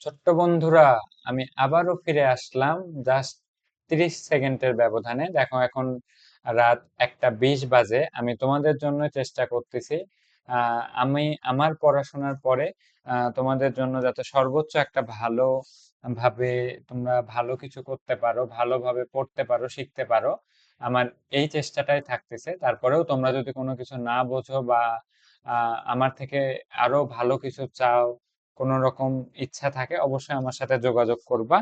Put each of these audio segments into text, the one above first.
ছোট্ট বন্ধুরা, আমি আবারও ফিরে আসলাম জাস্ট 30 সেকেন্ডের ব্যবধানে। দেখো, এখন রাত 1:20 বাজে। আমি তোমাদের জন্য চেষ্টা করতেছি আমি আমার পড়াশোনার পরে তোমাদের জন্য যাতে সর্বোচ্চ একটা ভালো ভাবে তোমরা ভালো কিছু করতে পারো, ভালোভাবে পড়তে পারো, শিখতে পারো। আমার এই চেষ্টাটাই থাকতেছে। তারপরেও তোমরা যদি কোনো কিছু না বোঝো বা আমার থেকে আরো ভালো কিছু চাও, কোনো রকম ইচ্ছা থাকে, অবশ্যই আমার সাথে যোগাযোগ করবা।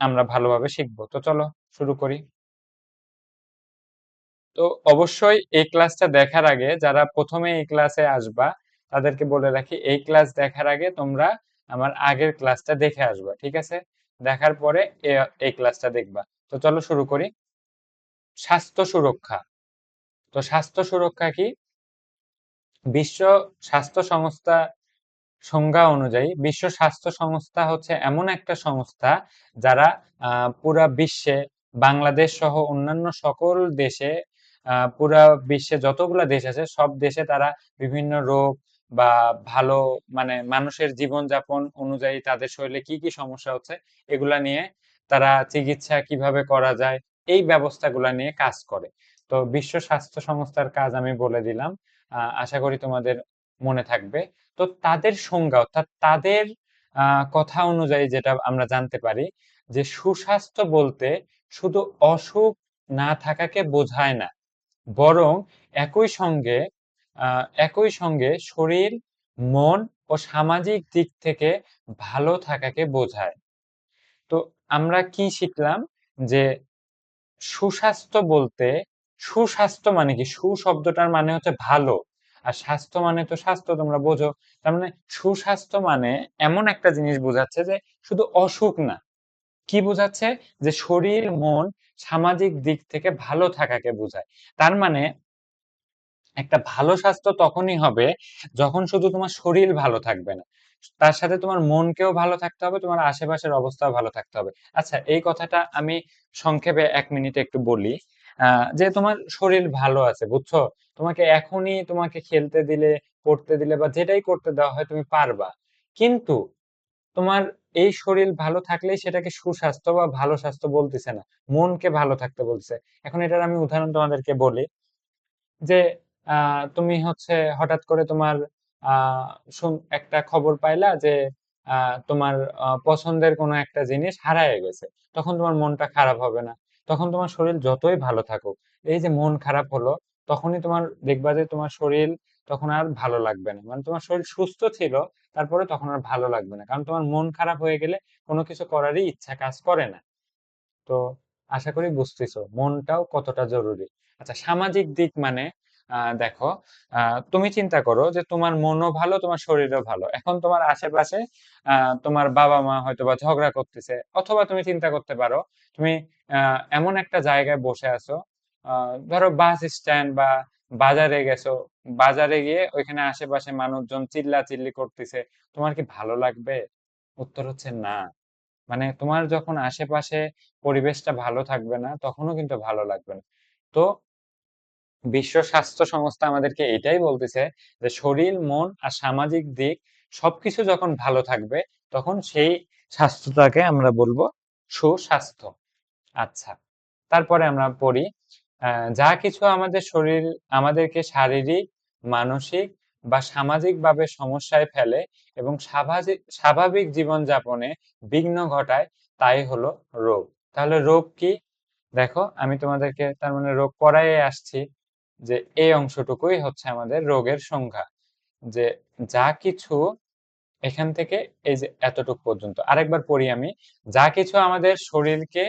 আমরা ভালোভাবে শিখবো। তো চলো শুরু করি। তো অবশ্যই এই ক্লাসটা দেখার আগে যারা প্রথমে এই ক্লাসে আসবা তাদেরকে বলে রাখি, এই ক্লাস দেখার আগে তোমরা আমার আগের ক্লাসটা দেখে আসবা, ঠিক আছে? দেখার পরে এই ক্লাসটা দেখবা। তো চলো শুরু করি। স্বাস্থ্য সুরক্ষা। তো স্বাস্থ্য সুরক্ষা কি? বিশ্ব স্বাস্থ্য সংস্থা সংজ্ঞা অনুযায়ী বিশ্ব স্বাস্থ্য সংস্থা হচ্ছে এমন একটা সংস্থা যারা পুরা বিশ্বে, বাংলাদেশ সহ অন্যান্য সকল দেশে, পুরা বিশ্বে যতগুলা দেশ আছে সব দেশে তারা বিভিন্ন রোগ বা ভালো, মানে মানুষের জীবনযাপন অনুযায়ী তাদের শরীরে কি কি সমস্যা হচ্ছে এগুলা নিয়ে তারা চিকিৎসা কিভাবে করা যায় এই ব্যবস্থাগুলা নিয়ে কাজ করে। তো বিশ্ব স্বাস্থ্য সংস্থার কাজ আমি বলে দিলাম, আশা করি তোমাদের মনে থাকবে। তো তাদের সংজ্ঞা, অর্থাৎ তাদের কথা অনুযায়ী যেটা আমরা জানতে পারি যে সুস্বাস্থ্য বলতে শুধু অসুখ না থাকাকে বোঝায় না, বরং একই সঙ্গে একই সঙ্গে শরীর, মন ও সামাজিক দিক থেকে ভালো থাকাকে বোঝায়। তো আমরা কি শিখলাম যে সুস্বাস্থ্য বলতে, সুস্বাস্থ্য মানে কি? সু শব্দটার মানে হচ্ছে ভালো, আর স্বাস্থ্য মানে তো স্বাস্থ্য, তোমরা বোঝো। তার মানে সুস্বাস্থ্য মানে এমন একটা জিনিস বোঝাচ্ছে যে শুধু অসুখ না। কি বোঝাচ্ছে? যে শরীর, মন, সামাজিক দিক থেকে ভালো থাকাকে বোঝায়। তার মানে একটা ভালো স্বাস্থ্য তখনই হবে যখন শুধু তোমার শরীর ভালো থাকবে না, তার সাথে তোমার মনকেও ভালো থাকতে হবে, তোমার আশেপাশের অবস্থাও ভালো থাকতে হবে। আচ্ছা, এই কথাটা আমি সংক্ষেপে 1 মিনিটে একটু বলি। যে তোমার শরীর ভালো আছে, বুঝছো? তোমাকে এখনই তোমাকে খেলতে দিলে, পড়তে দিলে বা যেটাই করতে দেওয়া হয় তুমি পারবা। কিন্তু তোমার এই শরীর ভালো থাকলেই সেটাকে সুস্বাস্থ্য বা ভালো স্বাস্থ্য বলতেছে না, মনকে ভালো থাকতে বলছে। এখন এটার আমি উদাহরণ তোমাদেরকে বলি যে তুমি হচ্ছে হঠাৎ করে তোমার একটা খবর পাইলা যে তোমার পছন্দের কোনো একটা জিনিস হারায় গেছে। তখন তোমার মনটা খারাপ হবে না? তখন তোমার শরীর যতই ভালো থাকুক, এই যে মন খারাপ হলো, তখনই তোমার দেখবা যে তোমার শরীর তখন আর ভালো লাগবে না। মানে তোমার শরীর সুস্থ ছিল, তারপরে তখন আর ভালো লাগবে না, কারণ তোমার মন খারাপ হয়ে গেলে কোনো কিছু করারই ইচ্ছা কাজ করে না। তো আশা করি বুঝতেছো মনটাও কতটা জরুরি। আচ্ছা, সামাজিক দিক মানে দেখো, তুমি চিন্তা করো যে তোমার মনও ভালো, তোমার শরীরও ভালো। এখন তোমার আশেপাশে তোমার বাবা মা হয়তো বা ঝগড়া করতেছে, অথবা তুমি চিন্তা করতে পারো তুমি এমন একটা জায়গায় বসে আছো, ধরো বাস স্ট্যান্ড বা বাজারে গেছো, বাজারে গিয়ে ওইখানে আশেপাশে মানুষজন চিল্লা চিল্লি করতেছে, তোমার কি ভালো লাগবে? উত্তর হচ্ছে না। মানে তোমার যখন আশেপাশে পরিবেশটা ভালো থাকবে না, তখনও কিন্তু ভালো লাগবে না। তো বিশ্ব স্বাস্থ্য সংস্থা আমাদেরকে এটাই বলতেছে যে শরীর, মন আর সামাজিক দিক সবকিছু যখন ভালো থাকবে, তখন সেই স্বাস্থ্যটাকে আমরা বলবো সুস্বাস্থ্য। আচ্ছা, তারপরে আমরা পড়ি যা কিছু আমাদের শরীর আমাদেরকে শারীরিক, মানসিক বা সামাজিকভাবে সমস্যায় ফেলে এবং স্বাভাবিক স্বাভাবিক জীবনযাপনে বিঘ্ন ঘটায়, তাই হলো রোগ। তাহলে রোগ কি? দেখো, আমি তোমাদেরকে তার মানে রোগ পড়ায় আসছি, যে এই অংশটুকুই হচ্ছে আমাদের রোগের সংজ্ঞা। যে যা কিছু এখান থেকে এই যে এতটুক পর্যন্ত আরেকবার পড়ি আমি। যা কিছু আমাদের শরীরকে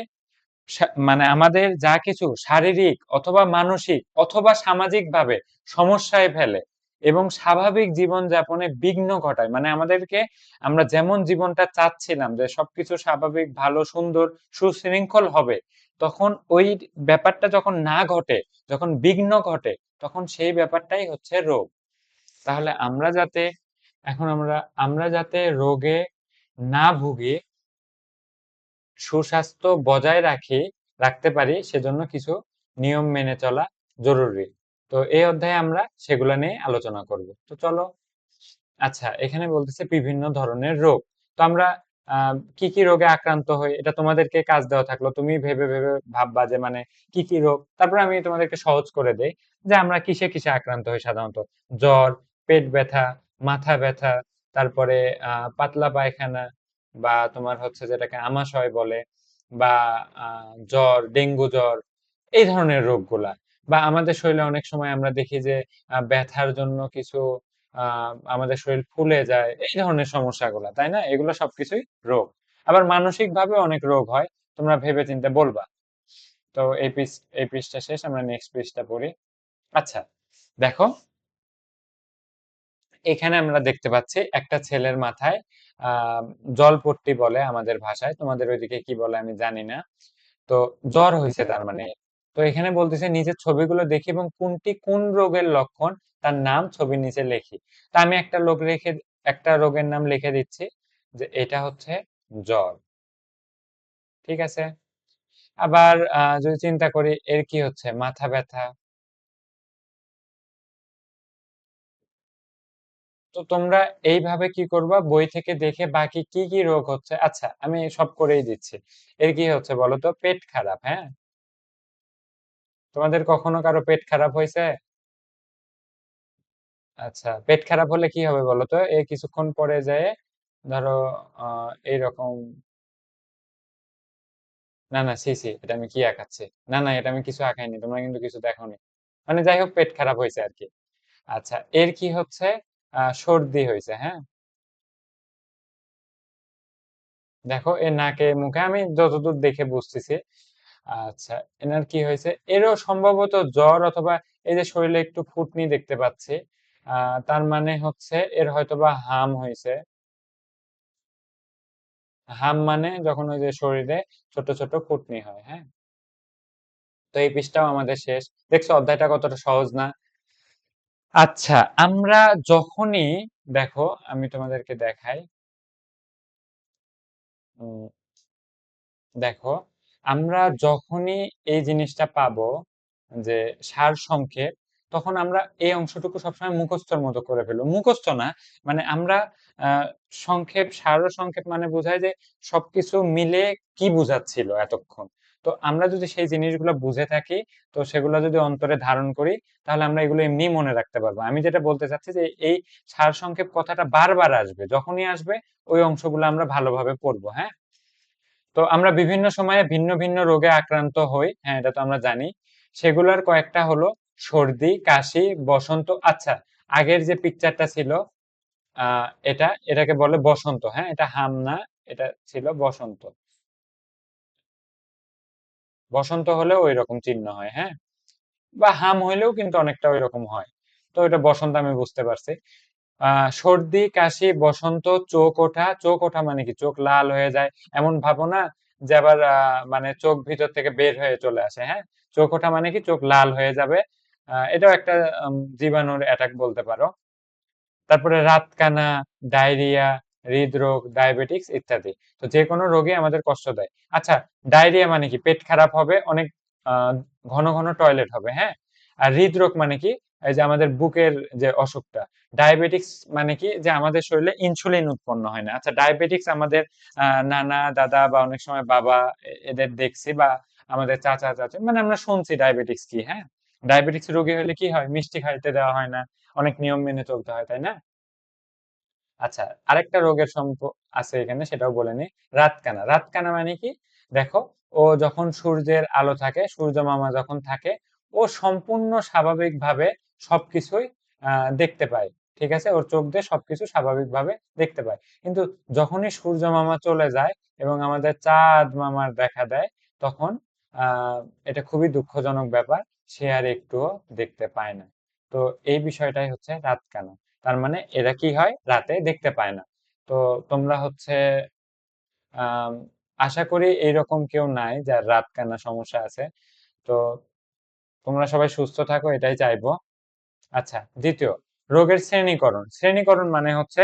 মানে আমাদের যা কিছু শারীরিক অথবা মানসিক অথবা সামাজিক ভাবে সমস্যায় ফেলে এবং স্বাভাবিক জীবন যাপনে বিঘ্ন ঘটায়, মানে আমাদেরকে, আমরা যেমন জীবনটা চাচ্ছিলাম যে সবকিছু স্বাভাবিক, ভালো, সুন্দর, সুশৃঙ্খল হবে, তখন ওই ব্যাপারটা যখন না ঘটে, যখন বিঘ্ন ঘটে, তখন সেই ব্যাপারটাই হচ্ছে রোগ। তাহলে আমরা যাতে, এখন আমরা যাতে রোগে না ভুগি, সুস্বাস্থ্য বজায় রাখতে পারি, সেজন্য কিছু নিয়ম মেনে চলা জরুরি। তো এই অধ্যায়ে আমরা সেগুলো নিয়ে আলোচনা করব। তো চলো। আচ্ছা, এখানে বলতেছে বিভিন্ন ধরনের রোগ। তো আমরা কি কি রোগে আক্রান্ত হই এটা তোমাদেরকে কাজ দেওয়া থাকলো, তুমি ভেবে ভেবে ভাববা যে মানে কি কি রোগ। তারপরে আমি তোমাদেরকে সহজ করে দেই যে আমরা কিসে কিসে আক্রান্ত হই সাধারণত। জ্বর, পেট ব্যথা, মাথা ব্যথা, তারপরে পাতলা পায়খানা, বা তোমার হচ্ছে যেটাকে আমাশয় বলে, বা জ্বর, ডেঙ্গু জ্বর, এই ধরনের রোগগুলা। বা আমাদের শরীরে অনেক সময় আমরা দেখি যে ব্যথার জন্য কিছু আমাদের শরীর ফুলে যায়, এই ধরনের সমস্যাগুলা, তাই না? এগুলো সবকিছুই রোগ। আবার মানসিক ভাবে অনেক রোগ হয়, তোমরা ভেবে চিন্তে বলবা। তো এই পৃষ্ঠা শেষ, আমরা নেক্সট পৃষ্ঠা পড়ি। আচ্ছা, দেখো এখানে আমরা দেখতে পাচ্ছি একটা ছেলের মাথায় জলপট্টি বলে আমাদের ভাষায়, তোমাদের ওইদিকে কি বলে আমি জানি না। তো জ্বর হয়েছে তার মানে। তো এখানে বলতেছে নিচের ছবিগুলো দেখি এবং কোনটি কোন রোগের লক্ষণ তার নাম ছবির নিচে লেখি। তা আমি একটা রোগের নাম লিখে দিচ্ছি যে এটা হচ্ছে জ্বর। ঠিক আছে। আবার যদি চিন্তা করি এর কি হচ্ছে, মাথা ব্যথা। তো তোমরা এইভাবে কি করবা, বই থেকে দেখে বাকি কি কি রোগ হচ্ছে, আচ্ছা আমি সব করেই দিচ্ছি। এর কি হচ্ছে বলো তো, পেট খারাপ। হ্যাঁ, তোমাদের কখনো কারো পেট খারাপ হয়েছে? আচ্ছা, পেট খারাপ হলে কি হবে বলো তো, এই কিছুক্ষণ পরে যায় ধরো এইরকম, না না সি সি, এটা আমি কি আঁকাচ্ছি, না না এটা আমি কিছু আঁকাইনি, তোমরা কিন্তু কিছু দেখোনি। মানে যাই হোক, পেট খারাপ হয়েছে আর কি। আচ্ছা, এর কি হচ্ছে, সর্দি হয়েছে। হ্যাঁ, দেখো এর নাকে মুখে আমি যতদূর দেখে বুঝতেছি। আচ্ছা, এনার কি হয়েছে, এরও সম্ভবত জ্বর, অথবা এই যে শরীরে একটু ফুটনি দেখতে পাচ্ছি, তার মানে হচ্ছে এর হয়তোবা হাম হয়েছে। হাম মানে যখন ওই যে শরীরে ছোট ছোট ফুটনি হয়। হ্যাঁ, তো এই পৃষ্ঠাও আমাদের শেষ। দেখছো অধ্যায়টা কতটা সহজ না? আচ্ছা, আমরা যখনই, দেখো আমি তোমাদেরকে দেখাই, উম, দেখো আমরা যখনই এই জিনিসটা পাবো যে সার সংক্ষেপ, তখন আমরা এই অংশটুকু সবসময় মুখস্থর মতো করে ফেলবো, মুখস্থ না, মানে আমরা আহ সংক্ষেপ, সার ও সংক্ষেপ মানে বোঝায় যে সবকিছু মিলে কি বুঝাচ্ছিল এতক্ষণ। তো আমরা যদি সেই জিনিসগুলো বুঝে থাকি, তো সেগুলো যদি অন্তরে ধারণ করি, তাহলে আমরা এগুলো এমনি মনে রাখতে পারবো। আমি যেটা বলতে চাচ্ছি যে এই সার সংক্ষেপ কথাটা বারবার আসবে, যখনই আসবে ওই অংশগুলো আমরা ভালোভাবে পড়বো। হ্যাঁ, তো আমরা বিভিন্ন সময়ে ভিন্ন ভিন্ন রোগে আক্রান্ত হই, হ্যাঁ এটা তো আমরা জানি। সেগুলোর কয়েকটা হলো সর্দি, কাশি, বসন্ত। আচ্ছা, আগের যে পিকচারটা ছিল, এটাকে বলে বসন্ত। হ্যাঁ, এটা হাম না, এটা ছিল বসন্ত। বসন্ত হলেও ওই রকম চিহ্ন হয়। হ্যাঁ, বা হাম হইলেও কিন্তু অনেকটা ওই রকম হয়। তো এটা বসন্ত আমি বুঝতে পারছি। সর্দি, কাশি, বসন্ত, চোখ ওঠা। চোখ ওঠা মানে কি, চোখ লাল হয়ে যায় এমন ভাবো না, যে আবার মানে চোখ ভিতর থেকে বের হয়ে চলে আসে। হ্যাঁ, চোখ ওঠা মানে কি, চোখ লাল হয়ে যাবে। এটাও একটা জীবাণুর অ্যাটাক বলতে পারো। তারপরে রাতকানা, ডায়রিয়া, হৃদরোগ, ডায়াবেটিক্স ইত্যাদি। তো যে কোনো রোগই আমাদের কষ্ট দেয়। আচ্ছা, ডায়রিয়া মানে কি, পেট খারাপ হবে, অনেক আহ, ঘন ঘন টয়লেট হবে। হ্যাঁ, আর হৃদরোগ মানে কি, এই যে আমাদের বুকের যে অসুখটা। ডায়াবেটিক্স মানে কি, যে আমাদের শরীরে ইনসুলিন উৎপন্ন হয় না। আচ্ছা, ডায়াবেটিক্স আমাদের নানা দাদা বা অনেক সময় বাবা এদের দেখছি, বা আমাদের চাচা চাচি, মানে আমরা শুনছি ডায়াবেটিক্স কি। হ্যাঁ, ডায়াবেটিক্স রোগী হলে কি হয়, মিষ্টি খাইতে দেওয়া হয় না, অনেক নিয়ম মেনে চলতে হয়, তাই না? আচ্ছা, আরেকটা রোগের আছে এখানে, সেটাও বলে নি। রাতকানা। রাতকানা মানে কি, দেখো ও যখন সূর্যের আলো থাকে, সূর্য মামা যখন থাকে, ও সম্পূর্ণ স্বাভাবিকভাবে সবকিছুই দেখতে পায়। ঠিক আছে, ওর চোখ দিয়ে সবকিছু স্বাভাবিকভাবে দেখতে পায়। কিন্তু যখনই সূর্য মামা চলে যায় এবং আমাদের চাঁদ মামার দেখা দেয়, তখন আহ এটা খুবই দুঃখজনক ব্যাপার, সে আর একটুও দেখতে পায় না। তো এই বিষয়টাই হচ্ছে রাতকানা। তার মানে এরা কি হয়, রাতে দেখতে পায় না। তো তোমরা হচ্ছে আম, আশা করি এইরকম কেউ নাই যার রাত কানা সমস্যা আছে। তো তোমরা সবাই সুস্থ থাকো, এটাই চাইবো। আচ্ছা, দ্বিতীয়, রোগের শ্রেণীকরণ। শ্রেণীকরণ মানে হচ্ছে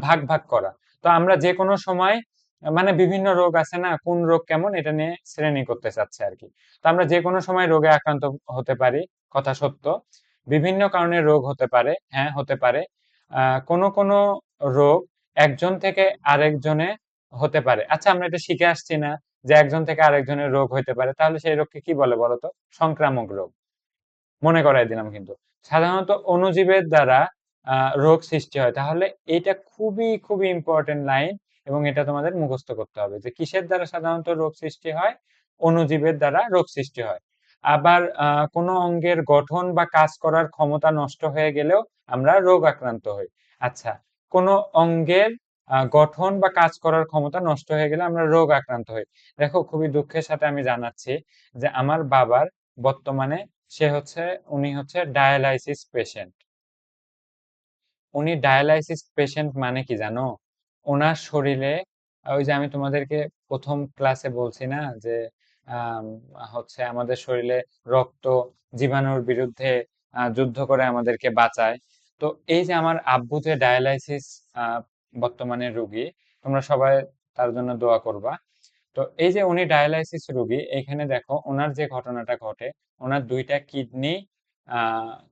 ভাগ ভাগ করা। তো আমরা যে কোনো সময় মানে বিভিন্ন রোগ আছে না, কোন রোগ কেমন, এটা নিয়ে শ্রেণী করতে চাচ্ছে আর কি। তো আমরা যে কোনো সময় রোগে আক্রান্ত হতে পারি, কথা সত্য। বিভিন্ন কারণে রোগ হতে পারে, হ্যাঁ হতে পারে। কোনো কোনো রোগ একজন থেকে আরেকজনে হতে পারে। আচ্ছা, আমরা এটা শিখে আসছি না যে একজন থেকে আরেকজনের রোগ হইতে পারে, তাহলে সেই রোগকে কি বলে বলতো? সংক্রামক রোগ। মনে করাই দিলাম কিন্তু। সাধারণত অণুজীবের দ্বারা রোগ সৃষ্টি হয়। তাহলে এটা খুবই, খুবই ইম্পোর্টেন্ট লাইন এবং এটা তোমাদের মুখস্থ করতে হবে যে কিসের দ্বারা সাধারণত রোগ সৃষ্টি হয়? অণুজীবের দ্বারা রোগ সৃষ্টি হয়। আবার কোনো অঙ্গের গঠন বা কাজ করার ক্ষমতা নষ্ট হয়ে গেলেও আমরা রোগ আক্রান্ত হই। আচ্ছা, কোনো অঙ্গের গঠন বা কাজ করার ক্ষমতা নষ্ট হয়ে গেলে আমরা রোগ আক্রান্ত হই। দেখো, খুবই দুঃখের সাথে আমি জানাচ্ছি যে আমার বাবার বর্তমানে উনি হচ্ছে ডায়ালাইসিস পেশেন্ট। উনি ডায়ালাইসিস পেশেন্ট মানে কি জানো? ওনার শরীরে ওই যে আমি তোমাদেরকে প্রথম ক্লাসে বলছি না যে আম, হচ্ছে আমাদের শরীরে রক্ত জীবাণুর বিরুদ্ধে যুদ্ধ করে আমাদেরকে বাঁচায়। তো এই যে আমার আব্বু যে ডায়ালাইসিস বর্তমানে রোগী, তোমরা সবাই তার জন্য দোয়া করবা। তো এই যে উনি ডায়ালাইসিস রোগী, এখানে দেখো ওনার যে ঘটনাটা ঘটে, ওনার দুইটা কিডনি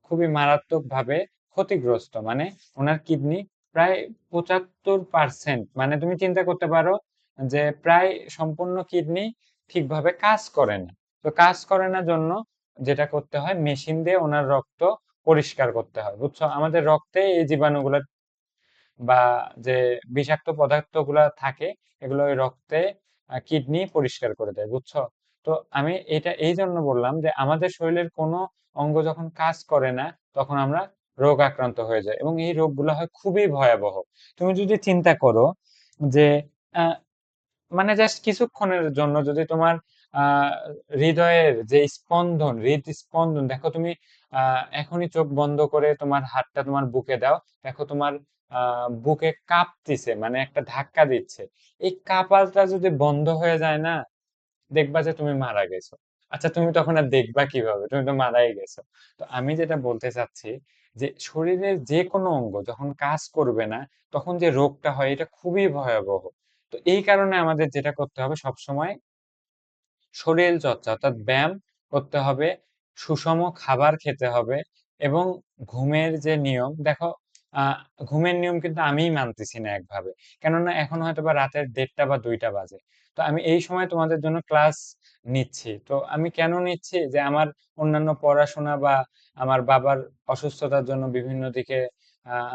খুবই মারাত্মকভাবে ক্ষতিগ্রস্ত। মানে ওনার কিডনি প্রায় 75%, মানে তুমি চিন্তা করতে পারো যে প্রায় সম্পূর্ণ কিডনি ঠিকভাবে কাজ করে না। তো কাজ করে না জন্য যেটা করতে হয়, মেশিন দিয়ে ওনার রক্ত পরিষ্কার করতে হয়, বুঝছো? আমাদের রক্তে এই জীবাণুগুলো বা যে বিষাক্ত পদার্থগুলা থাকে, এগুলো ওই রক্তে কিডনি পরিষ্কার করে দেয়, বুঝছো? তো আমি এটা এই জন্য বললাম যে আমাদের শরীরের কোনো অঙ্গ যখন কাজ করে না, তখন আমরা রোগ আক্রান্ত হয়ে যাই এবং এই রোগগুলো হয় খুবই ভয়াবহ। তুমি যদি চিন্তা করো যে আহ, মানে জাস্ট কিছুক্ষণের জন্য যদি তোমার আহ হৃদয়ের যে স্পন্দন, হৃদস্পন্দন দেখো, তুমি এখনই চোখ বন্ধ করে তোমার হাতটা তোমার বুকে দাও, দেখো তোমার বুকে কাঁপতিছে, মানে একটা ধাক্কা দিচ্ছে। এই কাঁপাটা যদি বন্ধ হয়ে যায় না, দেখবা যে তুমি মারা গেছো। আচ্ছা, তুমি তখন আর দেখবা কিভাবে? তুমি তো মারাই গেছো। তো আমি যেটা বলতে চাচ্ছি যে শরীরের যে কোনো অঙ্গ যখন কাজ করবে না, তখন যে রোগটা হয় এটা খুবই ভয়াবহ। তো এই কারণে আমাদের যেটা করতে হবে সবসময়, শরীর চর্চা অর্থাৎ ব্যায়াম করতে হবে, সুষম খাবার খেতে হবে এবং ঘুমের যে নিয়ম দেখো, আহ ঘুমের নিয়ম কিন্তু আমিই মানতেছি না একভাবে। কেননা এখন হয়তো বা রাতের 1:30 বা 2টা বাজে। তো আমি এই সময় তোমাদের জন্য ক্লাস নিচ্ছি। তো আমি কেন নিচ্ছি? যে আমার অন্যান্য পড়াশোনা বা আমার বাবার অসুস্থতার জন্য বিভিন্ন দিকে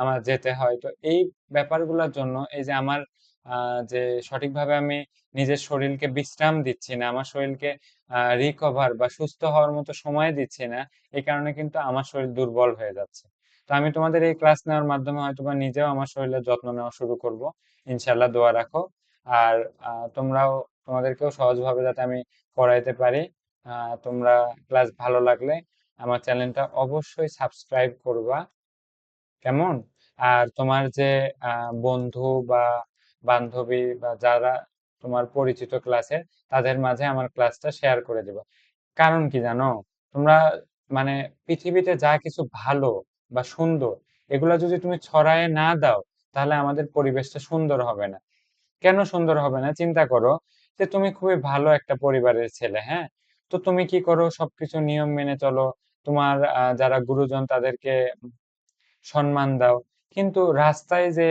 আমার যেতে হয়। তো এই ব্যাপারগুলোর জন্য এই যে আমার যে সঠিকভাবে আমি নিজের শরীরকে বিশ্রাম দিচ্ছি না, আমার শরীরকে রিকভার বা সুস্থ হওয়ার মতো সময় দিচ্ছি না, এই কারণে কিন্তু আমার শরীর দুর্বল হয়ে যাচ্ছে। তো আমি তোমাদের এই ক্লাস নেওয়ার মাধ্যমে হয়তোবা নিজেও আমার শরীরের যত্ন নেওয়া শুরু করব। ইনশাল্লাহ, দোয়া রাখো। আর তোমরাও, তোমাদেরকেও সহজভাবে যাতে আমি পড়াইতে পারি। তোমরা ক্লাস ভালো লাগলে আমার চ্যানেলটা অবশ্যই সাবস্ক্রাইব করবা, কেমন? আর তোমার যে বন্ধু বা বান্ধবী বা যারা তোমার পরিচিত ক্লাসের, তাদের মাঝে আমার ক্লাসটা শেয়ার করে দেবা। কারণ কি জানো? তোমরা মানে পৃথিবীতে যা কিছু ভালো বা সুন্দর, এগুলা যদি তুমি ছড়ায় না দাও, তাহলে আমাদের পরিবেশটা সুন্দর হবে না। কেন সুন্দর হবে না? চিন্তা করো যে তুমি খুবই ভালো একটা পরিবারের ছেলে, হ্যাঁ? তো তুমি কি করো? সবকিছু নিয়ম মেনে চলো। তোমার যারা গুরুজন তাদেরকে সম্মান দাও। কিন্তু রাস্তায় যে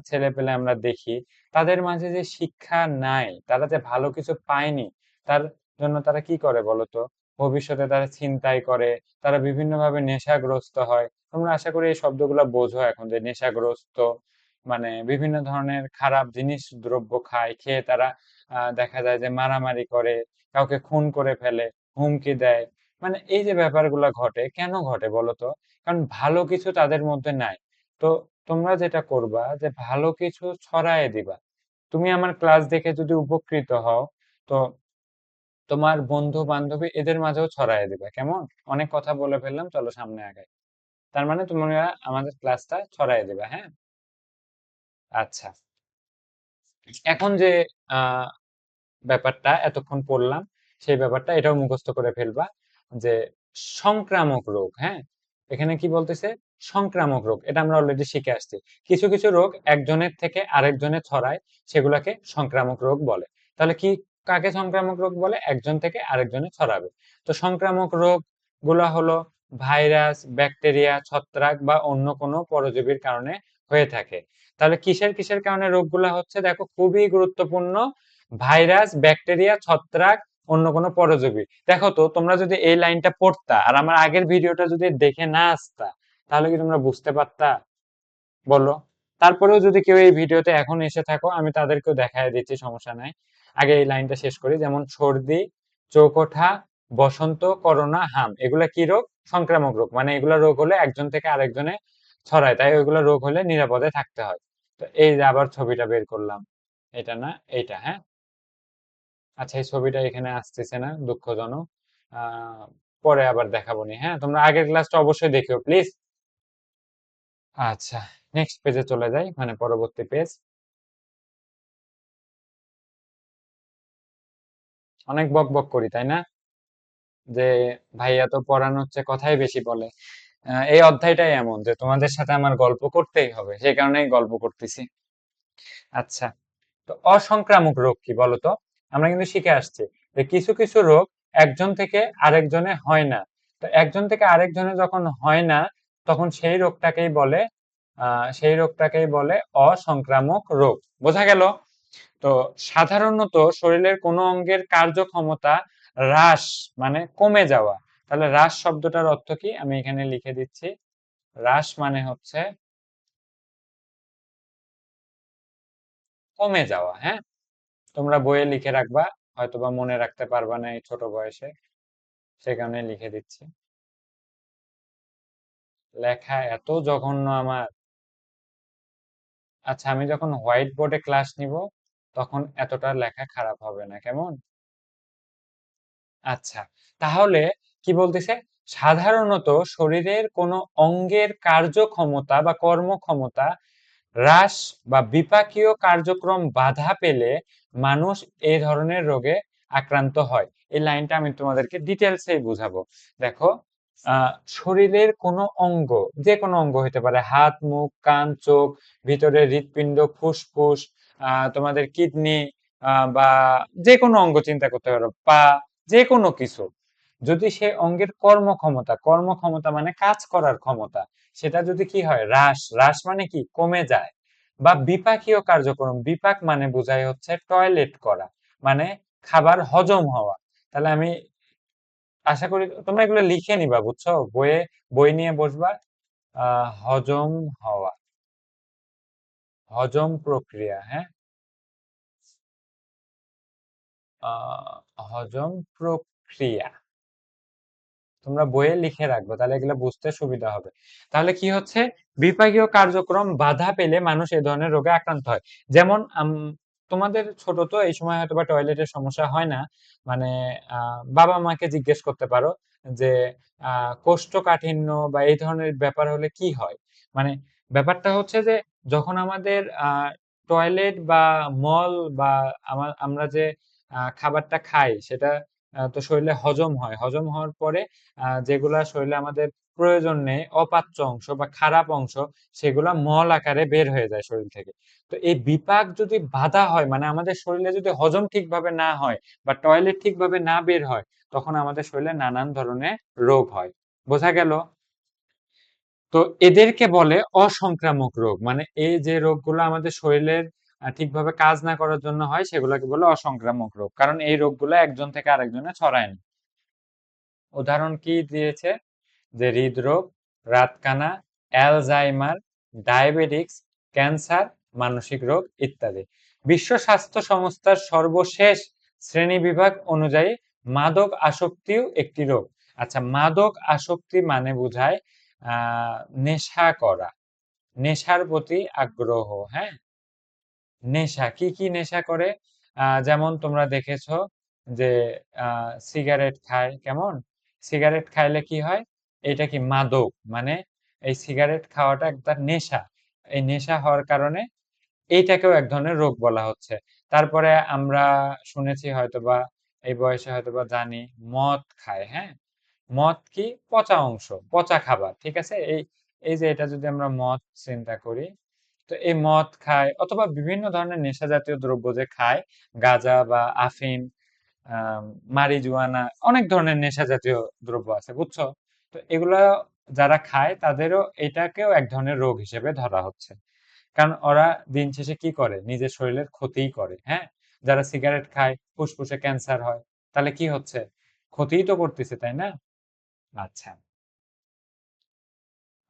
ছেলেপেলে আমরা দেখি, তাদের মাঝে যে শিক্ষা নাই, তারা যে ভালো কিছু পায়নি, তার জন্য তারা কি করে বলতো? ভবিষ্যতে তারা ছিনতাই করে, তারা বিভিন্নভাবে নেশাগ্রস্ত হয়। তোমরা আশা করি এই শব্দগুলো বোঝো এখন, যে নেশাগ্রস্ত মানে বিভিন্ন ধরনের খারাপ জিনিস দ্রব্য খায়, খেয়ে তারা দেখা যায় যে মারামারি করে, কাউকে খুন করে ফেলে, হুমকি দেয়। মানে এই যে ব্যাপারগুলো ঘটে, কেন ঘটে বলতো? কারণ ভালো কিছু তাদের মধ্যে নাই। তো তোমরা যেটা করবা যে ভালো কিছু ছড়ায় দিবা। তুমি আমার ক্লাস দেখে যদি উপকৃত হও, তো তোমার বন্ধু বান্ধবী এদের মাঝেও ছড়ায় দিবা, কেমন? অনেক কথা বলে ফেললাম, চলো সামনে আগাই। তার মানে তোমরা আমাদের ক্লাসটা ছড়ায় দিবা, হ্যাঁ? আচ্ছা, এখন যে আহ ব্যাপারটা এতক্ষণ পড়লাম, সেই ব্যাপারটা এটাও মুখস্থ করে ফেলবা যে সংক্রামক রোগ, হ্যাঁ? এখানে কি বলতেছে? সংক্রামক রোগ, এটা আমরা অলরেডি শিখে আসছি। কিছু কিছু রোগ একজনের থেকে আরেকজনে ছড়ায়, সেগুলাকে সংক্রামক রোগ বলে। তাহলে কি, কাকে সংক্রামক রোগ বলে? একজন থেকে আরেকজনে ছড়াবে। তো সংক্রামক রোগ গুলা হলো ভাইরাস, ব্যাকটেরিয়া, ছত্রাক বা অন্য কোনো পরজীবীর কারণে হয়ে থাকে। তাহলে কিসের কিসের কারণে রোগগুলা হচ্ছে দেখো, খুবই গুরুত্বপূর্ণ। ভাইরাস, ব্যাকটেরিয়া, ছত্রাক, অন্য কোনো পরজীবী। দেখো তো, তোমরা যদি এই লাইনটা পড়তা আর আমার আগের ভিডিওটা যদি দেখে না আসতা, তাহলে কি তোমরা বুঝতে পারতা? বলো। তারপরেও যদি কেউ এই ভিডিওতে এখন এসে থাকো, আমি তাদেরকেও দেখায় দিচ্ছি, সমস্যা নাই। আগে এই লাইনটা শেষ করি। যেমন সর্দি, চোখ ওঠা, বসন্ত, করোনা, হাম, এগুলা কি রোগ? সংক্রামক রোগ। মানে এগুলা রোগ হলে একজন থেকে আরেকজনে ছড়ায়, তাই ওইগুলো রোগ হলে নিরাপদে থাকতে হয়। তো এই যে আবার ছবিটা বের করলাম, এটা না, এইটা, হ্যাঁ। আচ্ছা, এই ছবিটা এখানে আসতেছে না, দুঃখজনক। আহ পরে আবার দেখাবো নি, হ্যাঁ। তোমরা আগের ক্লাসটা অবশ্যই দেখিও প্লিজ। আচ্ছা, নেক্সট পেজে চলে যাই, মানে পরবর্তী পেজ। অনেক বক বক করি, তাই না? যে ভাইয়া তো পড়ানো হচ্ছে, কথাই বেশি বলে। এই অধ্যায়টাই এমন যে তোমাদের সাথে আমার গল্প করতেই হবে, সেই কারণেই গল্প করতেছি। আচ্ছা, তো অসংক্রামক রোগ কি বলতো? আমরা কিন্তু শিখে আসছি যে কিছু কিছু রোগ একজন থেকে আরেকজনে হয় না। তো একজন থেকে আরেকজনে যখন হয় না, তখন সেই রোগটাকেই বলে অসংক্রামক রোগ। বোঝা গেল? তো সাধারণত শরীরের কোনো অঙ্গের কার্যক্ষমতা হ্রাস, মানে কমে যাওয়া। তাহলে হ্রাস শব্দটার অর্থ কি আমি এখানে লিখে দিচ্ছি। হ্রাস মানে হচ্ছে কমে যাওয়া, হ্যাঁ। তোমরা বইয়ে লিখে রাখবা, হয়তোবা মনে রাখতে পারবা না এই ছোট বয়সে, সে কারণে লিখে দিচ্ছি। লেখা এত জঘন্য আমার। আচ্ছা, আমি যখন হোয়াইট বোর্ডে ক্লাস নিব, তখন এতটা লেখা খারাপ হবে না, কেমন? আচ্ছা, তাহলে কি বলতেছে? সাধারণত শরীরের কোনো অঙ্গের কার্যক্ষমতা বা কর্মক্ষমতা হ্রাস বা বিপাকীয় কার্যক্রম বাধা পেলে মানুষ এই ধরনের রোগে আক্রান্ত হয়। এই লাইনটা আমি তোমাদেরকে ডিটেলসেই বুঝাবো। দেখো, শরীরের কোনো অঙ্গ, যে কোনো অঙ্গ হতে পারে, হাত, মুখ, কান, চোখ, ভিতরে হৃৎপিণ্ড, ফুসফুস, তোমাদের কিডনি, বা যে কোনো অঙ্গ চিন্তা করতে পারো, পা, যে কোনো কিছু। যদি সে অঙ্গের কর্মক্ষমতা মানে কাজ করার ক্ষমতা, সেটা যদি কি হয়, হ্রাস, হ্রাস মানে কি, কমে যায়, বা বিপাকীয় কার্যক্রম, বিপাক মানে বোঝায় হচ্ছে টয়লেট করা, মানে খাবার হজম হওয়া। তাহলে আমি আশা করি তোমরা এগুলো লিখে নিবা, বুঝছো? বই নিয়ে বসবা। হজম হওয়া, হজম প্রক্রিয়া, হ্যাঁ। হজম প্রক্রিয়া তোমরা বইয়ে লিখে রাখবে, তাহলে এগুলো বুঝতে সুবিধা হবে। তাহলে কি হচ্ছে, বিপাকীয় কার্যক্রম বাধা পেলে মানুষ এই ধরনের রোগে আক্রান্ত হয়। যেমন তোমাদের ছোট তো, এই সময় হয়তো বা টয়লেটের সমস্যা হয় না। মানে বাবা মাকে জিজ্ঞেস করতে পারো যে কোষ্ঠকাঠিন্য বা এই ধরনের ব্যাপার হলে কি হয়। মানে ব্যাপারটা হচ্ছে যে যখন আমাদের টয়লেট বা মল বা আমরা যে খাবারটা খাই, সেটা তো শরীরে হজম হয়, হজম হওয়ার পরে যেগুলা শরীরে আমাদের প্রয়োজন নেই, অপাচ্য অংশ বা খারাপ অংশ, সেগুলা মল আকারে বের হয়ে যায় শরীর থেকে। তো এই বিপাক যদি বাধা হয়, মানে আমাদের শরীরে যদি হজম ঠিকভাবে না হয় বা টয়লেট ঠিকভাবে না বের হয়, তখন আমাদের শরীরে নানান ধরনের রোগ হয়। বোঝা গেল? তো এদেরকে বলে অসংক্রামক রোগ। মানে এই যে রোগগুলো আমাদের শরীরের ঠিকভাবে কাজ না করার জন্য হয়, সেগুলোকে বলে অসংক্রামক রোগ, কারণ এই রোগগুলো একজন থেকে আরেকজনে ছড়ায় না। উদাহরণ কি দিয়েছে? যে হৃদরোগ, রাতকানা, অ্যালজাইমার, ডায়াবেটিক্স, ক্যান্সার, মানসিক রোগ ইত্যাদি। বিশ্ব স্বাস্থ্য সংস্থার সর্বশেষ শ্রেণীবিভাগ অনুযায়ী মাদক আসক্তিও একটি রোগ। আচ্ছা, মাদক আসক্তি মানে বোঝায় আহ নেশা করা, নেশার প্রতি আগ্রহ, হ্যাঁ। নেশা, কি কি নেশা করে? যেমন তোমরা দেখেছো যে সিগারেট খায়, কেমন? সিগারেট খাইলে কি হয়? এটা কি মাদক, মানে এই সিগারেট খাওয়াটা একটা নেশা। এই নেশা হওয়ার কারণে এইটাকেও এক ধরনের রোগ বলা হচ্ছে। তারপরে আমরা শুনেছি হয়তোবা, এই বয়সে হয়তোবা জানি, মদ খায়, হ্যাঁ। মদ কি? পচা অংশ, পচা খাবার, ঠিক আছে। এই এই যে এটা যদি আমরা মদ চিন্তা করি, তো এই মদ খায় অথবা বিভিন্ন ধরনের নেশা জাতীয় দ্রব্য যে খায়, গাঁজা বা আফিম, আহ মারিজুয়ানা, অনেক ধরনের নেশা জাতীয় দ্রব্য আছে, বুঝছো? তো এগুলা যারা খায় তাদেরও এটাকেও এক ধরনের রোগ হিসেবে ধরা হচ্ছে। কারণ ওরা দিন শেষে কি করে, নিজের শরীরের ক্ষতিই করে। হ্যাঁ, যারা সিগারেট খায় ফুসফুসে ক্যান্সার হয়, তাহলে কি হচ্ছে, ক্ষতিই তো করতেছে, তাই না? আচ্ছা,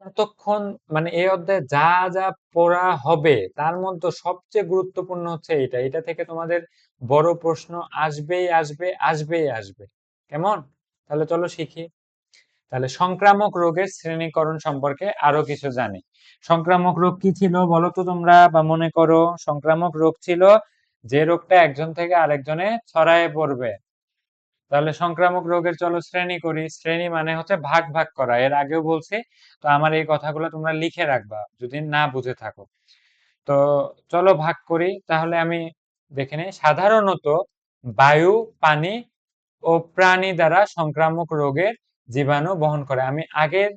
এতক্ষণ মানে এই অধ্যায়ে যা যা পড়া হবে তার মধ্যে সবচেয়ে গুরুত্বপূর্ণ হচ্ছে এটা থেকে তোমাদের বড় প্রশ্ন আসবেই আসবে, আসবেই আসবে। কেমন? তাহলে চলো শিখি। তাহলে সংক্রামক রোগের শ্রেণীকরণ সম্পর্কে আরো কিছু জানি। সংক্রামক রোগ কি ছিল বলো তো তোমরা, বা মনে করো। সংক্রামক রোগ ছিল যে রোগটা একজন থেকে আরেকজনে ছড়ায়ে পড়বে। তাহলে সংক্রামক রোগের চলো শ্রেণী করি। শ্রেণী মানে হচ্ছে ভাগ ভাগ করা, এর আগেও বলছি। তো আমার এই কথাগুলো তোমরা লিখে রাখবা যদি না বুঝে থাকো। তো চলো ভাগ করি। তাহলে আমি দেখে নিই। সাধারণত বায়ু, পানি ও প্রাণী দ্বারা সংক্রামক রোগের জীবাণু বহন করে। আমি আগের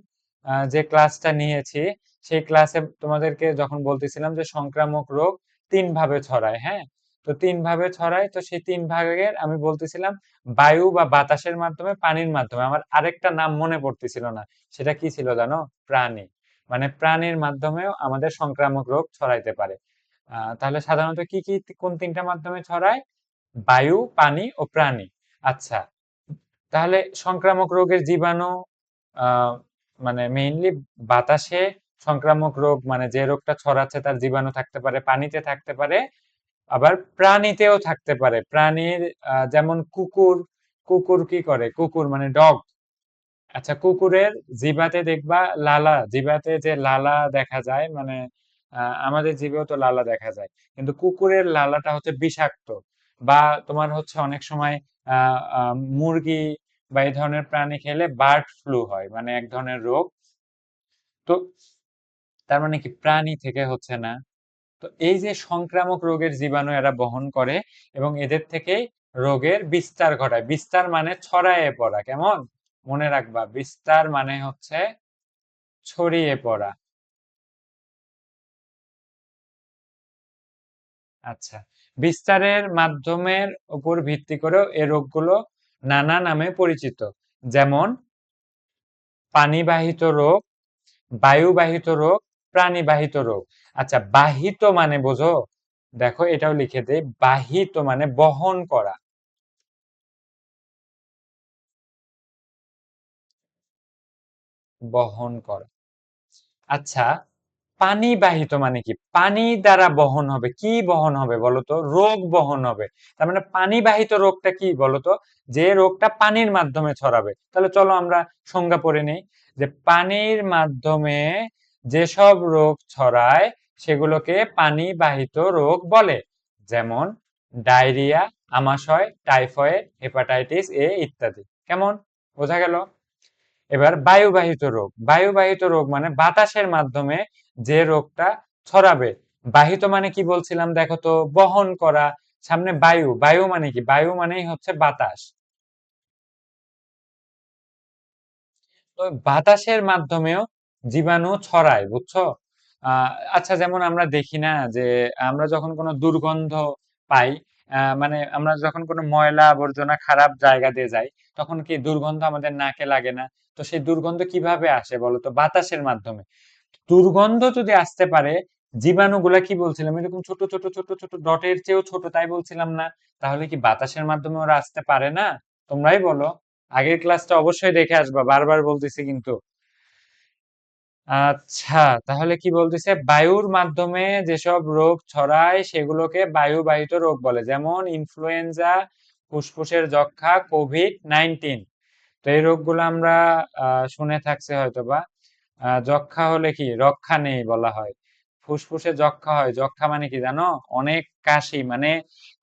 যে ক্লাসটা নিয়েছি সেই ক্লাসে তোমাদেরকে যখন বলতেছিলাম যে সংক্রামক রোগ তিন ভাবে ছড়ায়, হ্যাঁ, তো তিন ভাবে ছড়ায়। তো সেই তিন ভাগের আমি বলতেছিলাম বায়ু বা বাতাসের মাধ্যমে, পানির মাধ্যমে। আমার আরেকটা নাম মনে পড়তেছিল না, সেটা কি ছিল জানো? প্রাণী। মানে প্রাণীর মাধ্যমেও আমাদের সংক্রামক রোগ ছড়াইতে পারে। তাহলে সাধারণত কি কি কোন তিনটা মাধ্যমে ছড়ায়? বায়ু, পানি ও প্রাণী। আচ্ছা, তাহলে সংক্রামক রোগের জীবাণু আহ মানে মেইনলি বাতাসে সংক্রামক রোগ, মানে যে রোগটা ছড়াচ্ছে তার জীবাণু থাকতে পারে, পানিতে থাকতে পারে, আবার প্রাণীতেও থাকতে পারে। প্রাণীর যেমন কুকুর। কুকুর কি করে? কুকুর মানে ডগ। আচ্ছা, কুকুরের জিভাতে দেখবা লালা, জিভাতে যে লালা দেখা যায়, মানে আমাদের জিভেও তো লালা দেখা যায়, কিন্তু কুকুরের লালাটা হচ্ছে বিষাক্ত। বা তোমার হচ্ছে অনেক সময় মুরগি বা এই ধরনের প্রাণী খেলে বার্ড ফ্লু হয়, মানে এক ধরনের রোগ। তো তার মানে কি প্রাণী থেকে হচ্ছে না। তো এই যে সংক্রামক রোগের জীবাণু এরা বহন করে এবং এদের থেকেই রোগের বিস্তার ঘটায়। বিস্তার মানে ছড়ায়ে পড়া। কেমন? মনে রাখবা, বিস্তার মানে হচ্ছে ছড়িয়ে পড়া। আচ্ছা, বিস্তারের মাধ্যমের উপর ভিত্তি করেও এ রোগগুলো নানা নামে পরিচিত। যেমন পানিবাহিত রোগ, বায়ুবাহিত রোগ, প্রাণীবাহিত রোগ। আচ্ছা, বাহিত মানে বোঝো? দেখো এটাও লিখে দেই। বাহিত মানে বহন করা। বহন করা। আচ্ছা, পানি বাহিত মানে কি? পানি দ্বারা বহন হবে। কি বহন হবে বলতো? রোগ বহন হবে। তার মানে পানি বাহিত রোগটা কি বলতো? যে রোগটা পানির মাধ্যমে ছড়াবে। তাহলে চলো আমরা সংজ্ঞা পড়ে নেই। যে পানির মাধ্যমে যেসব রোগ ছড়ায় সেগুলোকে পানি বাহিত রোগ বলে। যেমন ডায়রিয়া, আমাশয়, টাইফয়েড, হেপাটাইটিস এ ইত্যাদি। কেমন? বোঝা গেল? এবার বায়ুবাহিত রোগ। বায়ুবাহিত রোগ মানে বাতাসের মাধ্যমে যে রোগটা ছড়াবে। বাহিত মানে কি বলছিলাম দেখো তো? বহন করা। সামনে বায়ু, বায়ু মানে কি? বায়ু মানেই হচ্ছে বাতাস। তো বাতাসের মাধ্যমেও জীবাণু ছড়ায়, বুঝছো? আহ আচ্ছা, যেমন আমরা দেখি না যে আমরা যখন কোনো দুর্গন্ধ পাই, মানে আমরা যখন কোনো ময়লা আবর্জনা খারাপ জায়গা দিয়ে যাই, তখন কি দুর্গন্ধ আমাদের নাকে লাগে না? তো সেই দুর্গন্ধ কিভাবে আসে বলতো? বাতাসের মাধ্যমে। দুর্গন্ধ যদি আসতে পারে, জীবাণুগুলা কি বলছিলাম, এরকম ছোট ছোট ছোট ছোট ডটের চেয়েও ছোট, তাই বলছিলাম না? তাহলে কি বাতাসের মাধ্যমে ওরা আসতে পারে না? তোমরাই বলো। আগের ক্লাসটা অবশ্যই দেখে আসবা, বারবার বলতেছি কিন্তু। আচ্ছা, তাহলে কি বলতেছে? বায়ুর মাধ্যমে যেসব রোগ ছড়ায় সেগুলোকে বায়ুবাহিত রোগ বলে। যেমন ইনফ্লুয়েঞ্জা, ফুসফুসের যক্ষ্মা, কোভিড-19। তো এই রোগগুলো আমরা শুনে থাকছি হয়তোবা। যক্ষ্মা হলে কি রক্ষা নেই বলা হয়। ফুসফুসে যক্ষ্মা হয়। যক্ষ্মা মানে কি জানো? অনেক কাশি, মানে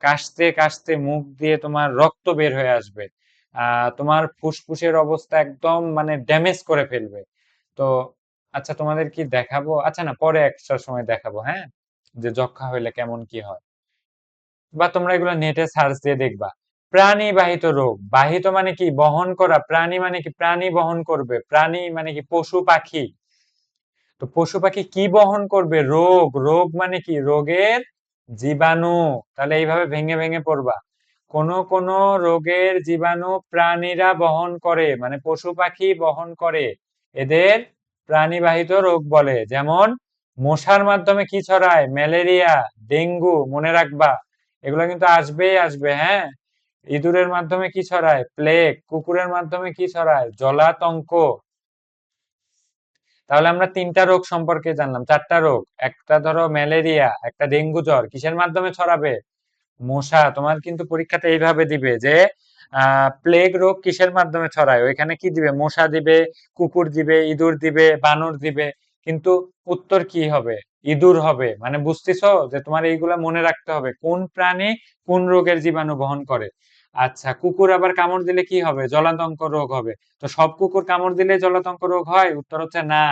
কাশতে কাশতে মুখ দিয়ে তোমার রক্ত বের হয়ে আসবে। তোমার ফুসফুসের অবস্থা একদম মানে ড্যামেজ করে ফেলবে। তো আচ্ছা, তোমাদের কি দেখাবো? আচ্ছা না, পরে একটা সময় দেখাবো, হ্যাঁ, যে যক্ষ্মা হইলে কেমন কি হয়। বা তোমরা এগুলো নেটে সার্চ দিয়ে দেখবা। প্রাণীবাহিত রোগ। বাহিত মানে কি? বহন করা। প্রাণী মানে কি? প্রাণী বহন করবে। প্রাণী মানে কি? পশু পাখি। তো পশু পাখি কি বহন করবে? রোগ। রোগ মানে কি? রোগের জীবাণু। তাহলে এইভাবে ভেঙে ভেঙে পড়বা। কোন কোন রোগের জীবাণু প্রাণীরা বহন করে, মানে পশু পাখি বহন করে। এদের প্রাণীবাহিত রোগ বলে। যেমন মশার মাধ্যমে কি ছড়ায়? ম্যালেরিয়া, ডেঙ্গু, মনে রাখবা। এগুলো কিন্তু আসবেই আসবে, হ্যাঁ। ইঁদুরের মাধ্যমে কি ছড়ায়? প্লেগ। কুকুরের মাধ্যমে কি ছড়ায়? জলাতঙ্ক। তাহলে আমরা ৩টা রোগ সম্পর্কে জানলাম, ৪টা রোগ। একটা ধরো ম্যালেরিয়া, একটা ডেঙ্গু জ্বর কিসের মাধ্যমে ছড়াবে? মশা। তোমার কিন্তু পরীক্ষাতে এইভাবে দিবে যে প্লেগ রোগ কিসের মাধ্যমে ছড়ায়, ওইখানে কি দিবে? মশা দিবে, কুকুর দিবে, ইঁদুর দিবে, বানর দিবে। কিন্তু উত্তর কি হবে? ইঁদুর হবে। মানে বুঝতেছো যে তোমার এইগুলা মনে রাখতে হবে, কোন প্রাণী কোন রোগের জীবাণু বহন করে। আচ্ছা, কুকুর আবার কামড় দিলে কি হবে? জলাতঙ্ক রোগ হবে। তো সব কুকুর কামড় দিলে জলাতঙ্ক রোগ হয়? উত্তর হচ্ছে না।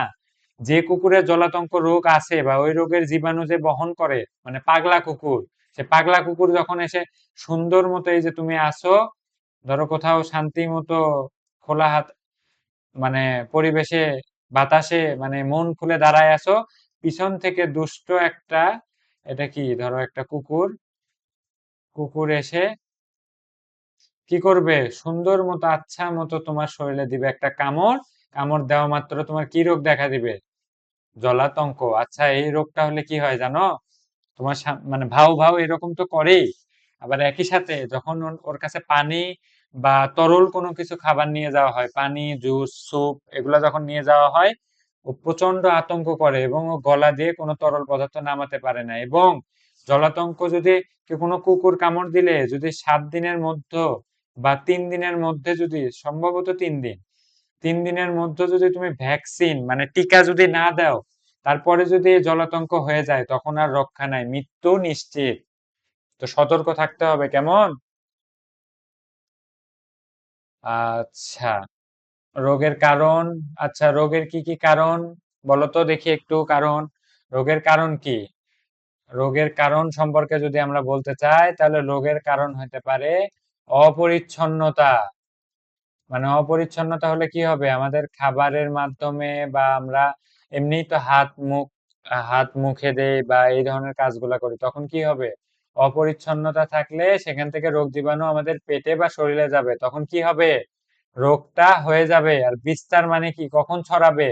যে কুকুরের জলাতঙ্ক রোগ আছে বা ওই রোগের জীবাণু যে বহন করে, মানে পাগলা কুকুর, সে পাগলা কুকুর যখন এসে সুন্দর মতো, এই যে তুমি আসো ধরো কোথাও শান্তি মতো খোলা হাত, মানে পরিবেশে, বাতাসে, মানে মন খুলে দাঁড়ায় আছো, পিছন থেকে দুষ্ট একটা, এটা কি ধরো একটা কুকুর, কুকুর এসে কি করবে? সুন্দর মতো আচ্ছা মতো তোমার শরীরে দিবে একটা কামড়। কামড় দেওয়া মাত্র তোমার কি রোগ দেখা দিবে? জলাতঙ্ক। আচ্ছা, এই রোগটা হলে কি হয় জানো? তোমার মানে ভাও ভাও এরকম তো করেই। আবার একই সাথে যখন ওর কাছে পানি বা তরল কোনো কিছু খাবার নিয়ে যাওয়া হয়, পানি, জুস, স্যুপ, এগুলা যখন নিয়ে যাওয়া হয়, ও প্রচন্ড আতঙ্ক করে এবং ও গলা দিয়ে কোনো তরল পদার্থ নামাতে পারে না। এবং জলাতঙ্ক যদি কোনো কুকুর কামড় দিলে যদি 7 দিনের মধ্যে বা 3 দিনের মধ্যে, যদি সম্ভবত 3 দিন, 3 দিনের মধ্যে যদি তুমি ভ্যাকসিন মানে টিকা যদি না দাও, তারপরে যদি জলাতঙ্ক হয়ে যায়, তখন আর রক্ষা নাই, মৃত্যু নিশ্চিত। তো সতর্ক থাকতে হবে, কেমন? আচ্ছা, রোগের কারণ। আচ্ছা, রোগের কি কি কারণ বলো তো দেখি একটু। কারণ, রোগের কারণ কি? রোগের কারণ সম্পর্কে যদি আমরা বলতে চাই, তাহলে রোগের কারণ হতে পারে অপরিচ্ছন্নতা। মানে অপরিচ্ছন্নতা হলে কি হবে? আমাদের খাবারের মাধ্যমে বা আমরা এমনিই তো হাত মুখে দেই বা এই ধরনের কাজগুলা করি, তখন কি হবে? অপরিচ্ছন্নতা থাকলে সেখান থেকে রোগ জীবাণু আমাদের পেটে বা শরীরে যাবে, তখন কি হবে? রোগটা হয়ে যাবে। আর বিস্তার মানে কি? কখন ছড়াবে?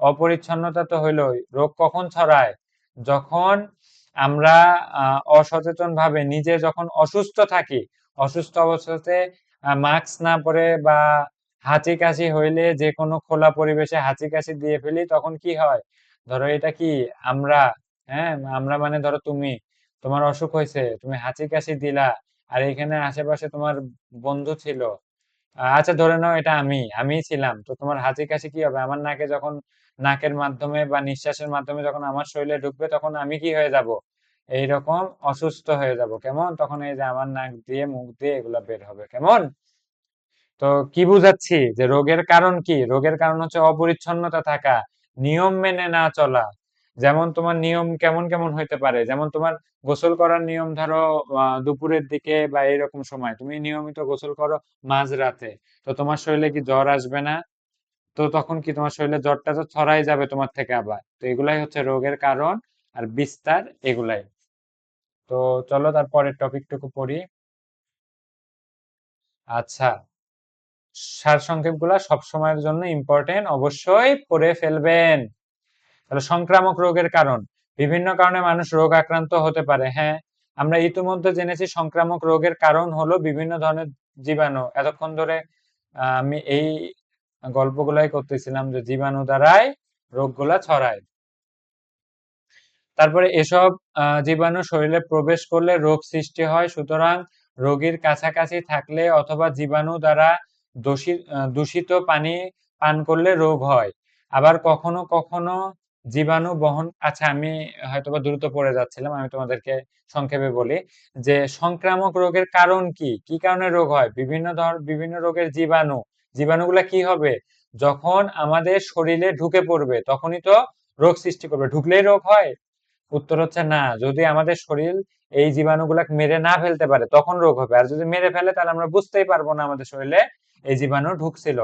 অপরিচ্ছন্নতা তো হইলোই, রোগ কখন ছড়ায়? যখন আমরা অসচেতন ভাবে নিজে যখন অসুস্থ থাকি, অসুস্থ অবস্থাতে মাস্ক না পরে বা হাঁচি কাশি হইলে যে কোনো খোলা পরিবেশে হাঁচি কাশি দিয়ে ফেলি, তখন কি হয়? ধরো এটা কি আমরা, হ্যাঁ, আমরা মানে ধরো তুমি, তোমার অসুখ হয়েছে, তুমি হাঁচি কাশি দিলা, আর এখানে আশেপাশে তোমার বন্ধু ছিল। আচ্ছা, ধরে নাও এটা আমিই ছিলাম, তো তোমার হাঁচি কাশি কি হবে? আমার নাকে যখন, নাকের মাধ্যমে বা নিঃশ্বাসের মাধ্যমে যখন আমার শরীরে ঢুকবে, তখন আমি কি হয়ে যাব? এইরকম অসুস্থ হয়ে যাব, কেমন? তখন এই যে আমার নাক দিয়ে মুখ দিয়ে এগুলা বের হবে, কেমন? তো কি বুঝাচ্ছি যে রোগের কারণ কি? রোগের কারণ হচ্ছে অপরিচ্ছন্নতা থাকা, নিয়ম মেনে না চলা। যেমন তোমার নিয়ম কেমন কেমন হইতে পারে? যেমন তোমার গোসল করার নিয়ম, ধরো দুপুরের দিকে বা এরকম সময় তুমি নিয়মিত গোসল করো মাঝরাতে, তো তোমার শরীরে কি জ্বর আসবে না? তো তখন কি তোমার শরীরে জ্বরটা তো ছড়াই যাবে তোমার থেকে আবার। তো এগুলাই হচ্ছে রোগের কারণ আর বিস্তার, এগুলাই। তো চলো তার পরের টপিকটুকু পড়ি। আচ্ছা, সারসংক্ষেপগুলা সবসময়ের জন্য ইম্পর্টেন্ট, অবশ্যই পড়ে ফেলবেন। তাহলে সংক্রামক রোগের কারণ। বিভিন্ন কারণে মানুষ রোগ আক্রান্ত হতে পারে, হ্যাঁ। আমরা ইতিমধ্যে জেনেছি সংক্রামক রোগের কারণ হলো বিভিন্ন ধরনের জীবাণু। এতক্ষণ ধরে আমি এই গল্পগুলাই করতেছিলাম যে জীবাণু দ্বারাই রোগগুলা ছড়ায়। তারপরে এসব জীবাণু শরীরে প্রবেশ করলে রোগ সৃষ্টি হয়। সুতরাং রোগীর কাছাকাছি থাকলে অথবা জীবাণু দ্বারা দূষিত পানি পান করলে রোগ হয়। আবার কখনো কখনো জীবাণু বহন, আচ্ছা আমি হয়তোবা দ্রুত পড়ে যাচ্ছিলাম, আমি তোমাদেরকে সংক্ষেপে বলি যে সংক্রামক রোগের কারণ কি, কি কারণে রোগ হয়? বিভিন্ন রোগের জীবাণু, জীবাণুগুলা কি হবে? যখন আমাদের শরীরে ঢুকে পড়বে তখনই তো রোগ সৃষ্টি করবে। ঢুকলেই রোগ হয়? উত্তর হচ্ছে না। যদি আমাদের শরীর এই জীবাণুগুলাকে মেরে না ফেলতে পারে, তখন রোগ হবে। আর যদি মেরে ফেলে, তাহলে আমরা বুঝতেই পারবো না আমাদের শরীরে এই জীবাণু ঢুকছিল।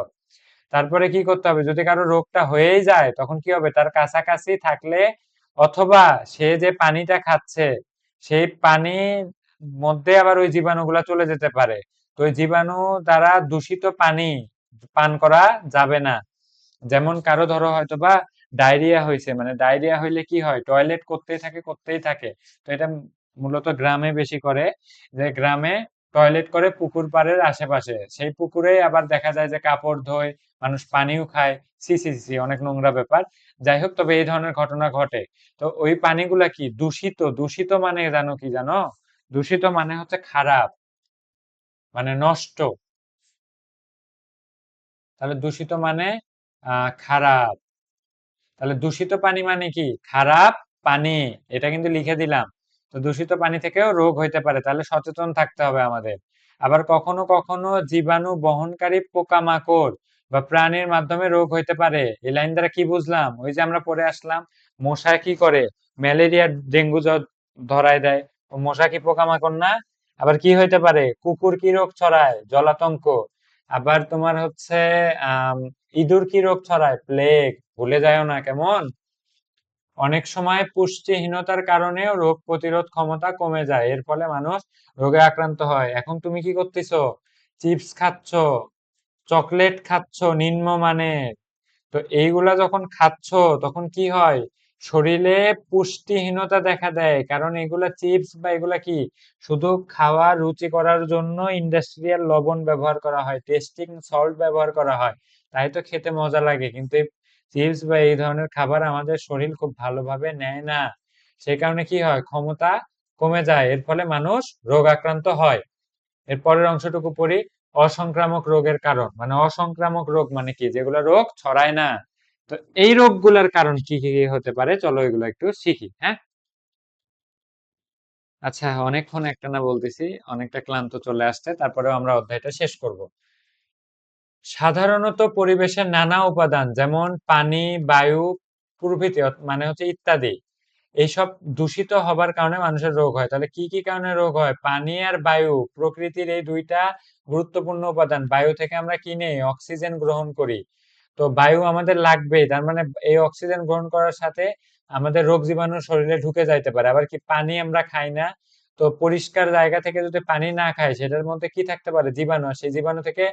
তারপরে কি করতে হবে? যদি কারো রোগটা হয়েই যায়, তখন কি হবে? তার কাছাকাছি থাকলে অথবা সে যে পানিটা খাচ্ছে, সেই পানির মধ্যে আবার ওই জীবাণুগুলা চলে যেতে পারে। তো ওই জীবাণু দ্বারা দূষিত পানি পান করা যাবে না। যেমন কারো ধরো হয়তোবা ডায়রিয়া হয়েছে, মানে ডায়রিয়া হইলে কি হয়, টয়লেট করতেই থাকে। তো এটা মূলত গ্রামে বেশি করে, যে গ্রামে টয়লেট করে পুকুর পাড়ের আশেপাশে, সেই পুকুরেই আবার দেখা যায় যে কাপড় ধোয়, মানুষ পানিও খায়। সি সি সি, অনেক নোংরা ব্যাপার। যাই হোক, তবে এই ধরনের ঘটনা ঘটে। তো ওই পানিগুলা কি দূষিত? দূষিত মানে জানো কি, জানো? দূষিত মানে হচ্ছে খারাপ, মানে নষ্ট। তাহলে দূষিত মানে খারাপ। তাহলে দূষিত পানি মানে কি? খারাপ পানি। এটা কিন্তু লিখে দিলাম। তো দূষিত পানি থেকেও রোগ হইতে পারে, তাহলে সচেতন থাকতে হবে আমাদের। আবার কখনো কখনো জীবাণু বহনকারী পোকামাকড় বা প্রাণীর মাধ্যমে রোগ হইতে পারে। এই লাইন দ্বারা কি বুঝলাম? ওই যে আমরা পড়ে আসলাম, মশা কি করে? ম্যালেরিয়া, ডেঙ্গু জ্বর ধরায় দেয়। ও মশা কি পোকামাকড় না? আবার কি হইতে পারে? কুকুর কি রোগ ছড়ায়? জলাতঙ্ক। আবার তোমার হচ্ছে আহ ইঁদুর কি রোগ ছড়ায়? প্লেগ। ভুলে যাও না, কেমন? অনেক সময় পুষ্টিহীনতার কারণেও রোগ প্রতিরোধ ক্ষমতা কমে যায়, এর ফলে মানুষ রোগে আক্রান্ত হয়। এখন তুমি কি করতেছো? চিপস খাচ্ছ, চকলেট খাচ্ছ নিম্নমানের। তো এইগুলা যখন খাচ্ছ, তখন কি হয়? শরীরে পুষ্টিহীনতা দেখা দেয়, কারণ এগুলা চিপস বা এগুলা কি শুধু খাওয়া রুচি করার জন্য ইন্ডাস্ট্রিয়াল লবণ ব্যবহার করা হয়, টেস্টিং সল্ট ব্যবহার করা হয়। তাই তো খেতে মজা লাগে, কিন্তু চিপস বা এই ধরনের খাবার আমাদের শরীর খুব ভালোভাবে নেয় না। সেই কারণে কি হয়? ক্ষমতা কমে যায়, এর ফলে মানুষ রোগ আক্রান্ত হয়। এর পরের অংশটুকু পড়ি। অসংক্রামক রোগের কারণ, মানে অসংক্রামক রোগ মানে কি? যেগুলো রোগ ছড়ায় না। তো এই রোগগুলোর কারণ কি কি হতে পারে, চলো এগুলো একটু শিখি, হ্যাঁ? আচ্ছা, অনেকক্ষণ একটানা বলতেছি, অনেকটা ক্লান্ত চলে আসছে, তারপরেও আমরা অধ্যায়টা শেষ করব। সাধারণত পরিবেশের নানা উপাদান, যেমন পানি, বায়ু প্রভৃতি, মানে হচ্ছে ইত্যাদি, এইসব দূষিত হবার কারণে মানুষের রোগ হয়। তাহলে কি কি কারণে রোগ হয়? পানি আর বায়ু, প্রকৃতির এই দুইটা গুরুত্বপূর্ণ উপাদান। বায়ু থেকে আমরা কি নেই? অক্সিজেন গ্রহণ করি। তো বায়ু আমাদের লাগবেই, তার মানে এই অক্সিজেন গ্রহণ করার সাথে আমাদের রোগ জীবাণু শরীরে ঢুকে যাইতে পারে। আবার কি, পানি আমরা খাই না। তো পরিষ্কার জায়গা থেকে যদি পানি না খাই, সেটার মধ্যে কি থাকতে পারে? জীবাণু। আর সেই জীবাণু থেকে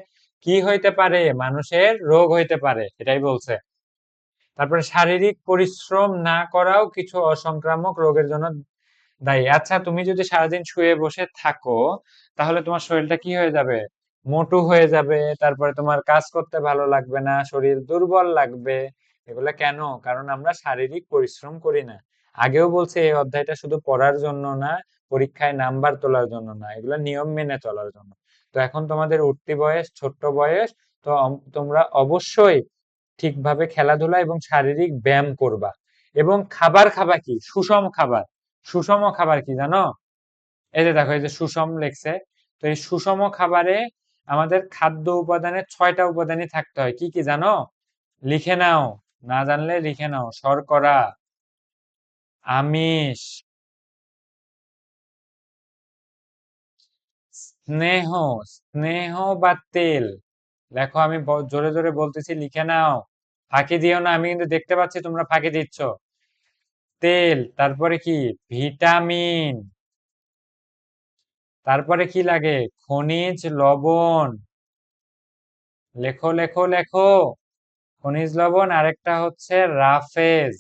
কি হইতে পারে? মানুষের রোগ হইতে পারে, এটাই বলছে। তারপরে শারীরিক পরিশ্রম না করাও কিছু অসংক্রামক রোগের জন্য দায়ী। আচ্ছা, তুমি যদি সারাদিন শুয়ে বসে থাকো, তাহলে তোমার শরীরটা কি হয়ে যাবে? মোটু হয়ে যাবে। তারপরে তোমার কাজ করতে ভালো লাগবে না, শরীর দুর্বল লাগবে। এগুলা কেন? কারণ আমরা শারীরিক পরিশ্রম করি না। আগেও বলছি, এই অধ্যায়টা শুধু পড়ার জন্য না, পরীক্ষায় নাম্বার তোলার জন্য না, এগুলা নিয়ম মেনে চলার জন্য। তো এখন তোমাদের উঠতি বয়স, ছোট্ট বয়স। তো তোমরা অবশ্যই ঠিকভাবে খেলাধুলা এবং শারীরিক ব্যায়াম করবা। এবং খাবার খাবা কি? সুষম খাবার। সুষম খাবার কি জানো? এই যে দেখো, এই যে সুষম লেখছে। তো এই সুষম খাবারে আমাদের খাদ্য উপাদানের 6টা উপাদানই থাকতে হয়। কি কি জানো? লিখে নাও, না জানলে লিখে নাও। শর্করা, আমিষ, স্নেহ, স্নেহ বা তেল। দেখো, আমি জোরে জোরে বলতেছি, লিখে নাও। ফাঁকি দিও না, আমি কিন্তু দেখতে পাচ্ছি তোমরা ফাঁকি দিচ্ছ। তেল, তারপরে কি? ভিটামিন, তারপরে কি লাগে? খনিজ লবণ। লেখো লেখো লেখো। খনিজ লবণ, আরেকটা হচ্ছে রাফেজ।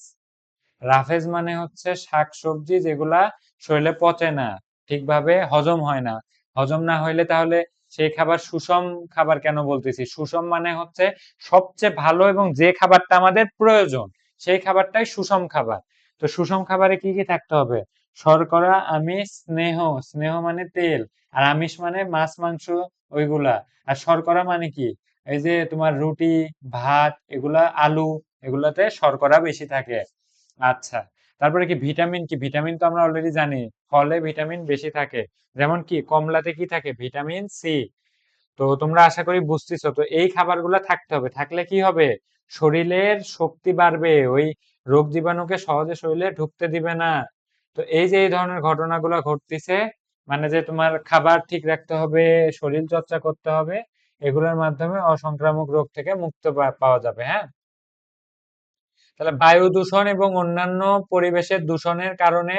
রাফেজ মানে হচ্ছে শাকসবজি যেগুলা শরীরে পচে না, ঠিকভাবে হজম হয় না। হজম না হইলে তাহলে সেই খাবার সুষম খাবার কেন বলতেছি? সুষম মানে হচ্ছে সবচেয়ে ভালো, এবং যে খাবারটা আমাদের প্রয়োজন, সেই খাবারটাই সুষম খাবার। তো সুষম খাবারে কি কি থাকতে হবে? শর্করা, আমিষ, স্নেহ। স্নেহ মানে তেল, আর আমিষ মানে মাছ মাংস, ওইগুলা। আর শর্করা মানে কি? এই যে তোমার রুটি, ভাত, এগুলা, আলু, এগুলাতে শর্করা বেশি থাকে। আচ্ছা, তারপরে কি ভিটামিন? কি ভিটামিন তো আমরা অলরেডি জানি, ফলে ভিটামিন বেশি থাকে। যেমন কি, কমলাতে কি থাকে? Vitamin C. তো তোমরা আশা করি বুঝতেছো। তো এই খাবারগুলো থাকতে হবে, থাকলে কি হবে? শরীরের শক্তি বাড়বে, ওই রোগ জীবাণুকে সহজে শরীরে ঢুকতে দিবে না। তো এই যে এই ধরনের ঘটনাগুলো ঘটতেছে, মানে যে তোমার খাবার ঠিক রাখতে হবে, শরীর চর্চা করতে হবে, এগুলোর মাধ্যমে অসংক্রামক রোগ থেকে মুক্ত পাওয়া যাবে, হ্যাঁ? তাহলে বায়ু দূষণ এবং অন্যান্য পরিবেশের দূষণের কারণে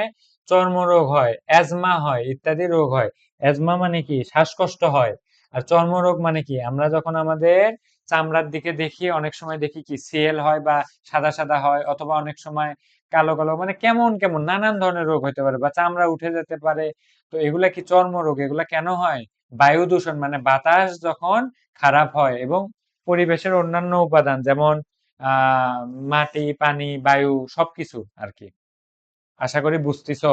চর্মরোগ হয়, অ্যাজমা হয়, ইত্যাদি রোগ হয়। অ্যাজমা মানে কি? শ্বাসকষ্ট হয়। আর চর্মরোগ মানে কি? আমরা যখন আমাদের চামড়ার দিকে দেখি, অনেক সময় দেখি কি সিএল হয় বা সাদা সাদা হয়, অথবা অনেক সময় কালো কালো, মানে কেমন কেমন নানান ধরনের রোগ হতে পারে, বা চামড়া উঠে যেতে পারে। তো এগুলা কি চর্মরোগ? এগুলা কেন হয়? বায়ু দূষণ, মানে বাতাস যখন খারাপ হয় এবং পরিবেশের অন্যান্য উপাদান যেমন আহ মাটি, পানি, বায়ু সবকিছু আর কি। আশা করি বুঝতেছো।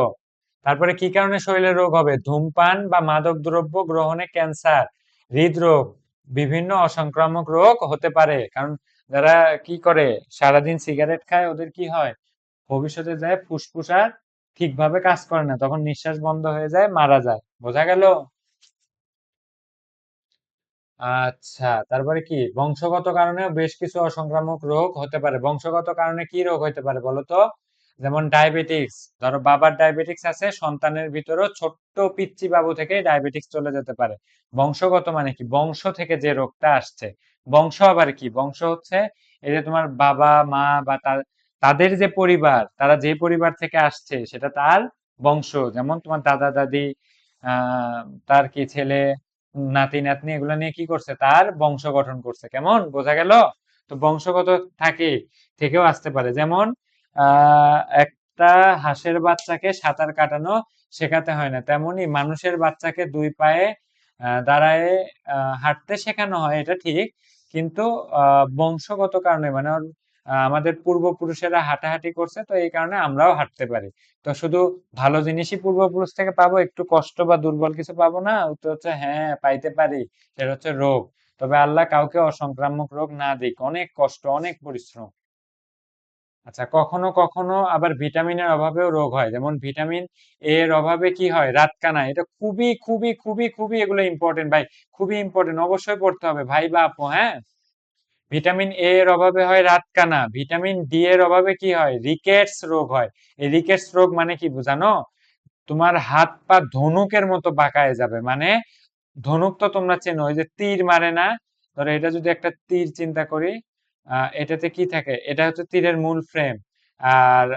তারপরে কি কারণে শরীরে রোগ হবে? ধূমপান বা মাদক দ্রব্য গ্রহণে ক্যান্সার, হৃদরোগ, বিভিন্ন অসংক্রামক রোগ হতে পারে। কারণ যারা কি করে, সারাদিন সিগারেট খায়, ওদের কি হয়, ভবিষ্যতে যায় ফুসফুস আর ঠিকভাবে কাজ করে না, তখন নিঃশ্বাস বন্ধ হয়ে যায়, মারা যায়। বোঝা গেল? আচ্ছা, তারপরে কি বংশগত কারণেও বেশ কিছু অসংক্রামক রোগ হতে পারে। বংশগত কারণে কি রোগ হতে পারে বলো তো? যেমন ডায়াবেটিক্স, ধরো বাবার ডায়াবেটিক্স আছে, সন্তানের ভিতরেও ছোট্ট পিচ্চি বাবু থেকে ডায়াবেটিক্স চলে যেতে পারে। বংশগত মানে কি? বংশ থেকে যে রোগটা আসছে। বংশ আবার কি? বংশ হচ্ছে এই যে তোমার বাবা মা বা তাদের যে পরিবার, তারা যে পরিবার থেকে আসছে সেটা তার বংশ। যেমন তোমার দাদা দাদি, আহ তার কি ছেলে, নাতি নাতনি, এগুলা নিয়ে কি করছে, তার বংশ গঠন করছে। কেমন, বোঝা গেল? তো বংশগত থাকে, থেকেও আসতে পারে। যেমন একটা হাঁসের বাচ্চাকে সাঁতার কাটানো শেখাতে হয় না, তেমনি মানুষের বাচ্চাকে দুই পায়ে দাঁড়ায় হাঁটতে শেখানো হয়, এটা ঠিক। কিন্তু বংশগত কারণে, মানে আমাদের পূর্বপুরুষেরা হাঁটাহাঁটি করছে, তো এই কারণে আমরাও হাঁটতে পারি। তো শুধু ভালো জিনিসই পূর্বপুরুষ থেকে পাবো, একটু কষ্ট বা দুর্বল কিছু পাবো না? উত্তর হচ্ছে হ্যাঁ, পাইতে পারি। সেটা হচ্ছে রোগ। তবে আল্লাহ কাউকে অসংক্রামক রোগ না দিক, অনেক কষ্ট, অনেক পরিশ্রম। আচ্ছা, কখনো কখনো আবার ভিটামিনের অভাবেও রোগ হয়। যেমন ভিটামিন এ এর অভাবে কি হয়, রাতকানা। এটা খুবই খুবই খুবই খুবই, এগুলো ইম্পর্টেন্ট ভাই, খুবই ইম্পর্টেন্ট, অবশ্যই পড়তে হবে ভাই বা আপু, হ্যাঁ। ভিটামিন এ এর অভাবে হয় রাতকানা। ভিটামিন ডি এর অভাবে কি হয়, রিকেটস রোগ হয়। এই রিকেটস রোগ মানে কি জানো? তোমার হাত পা ধনুকের মতো বাঁকায় যাবে। মানে ধনুক তো তোমরা চেনো, ওই যে তীর মারে না? ধরো এটা যদি একটা তীর চিন্তা করি, এটাতে কি থাকে, এটা হচ্ছে তীরের মূল ফ্রেম। আর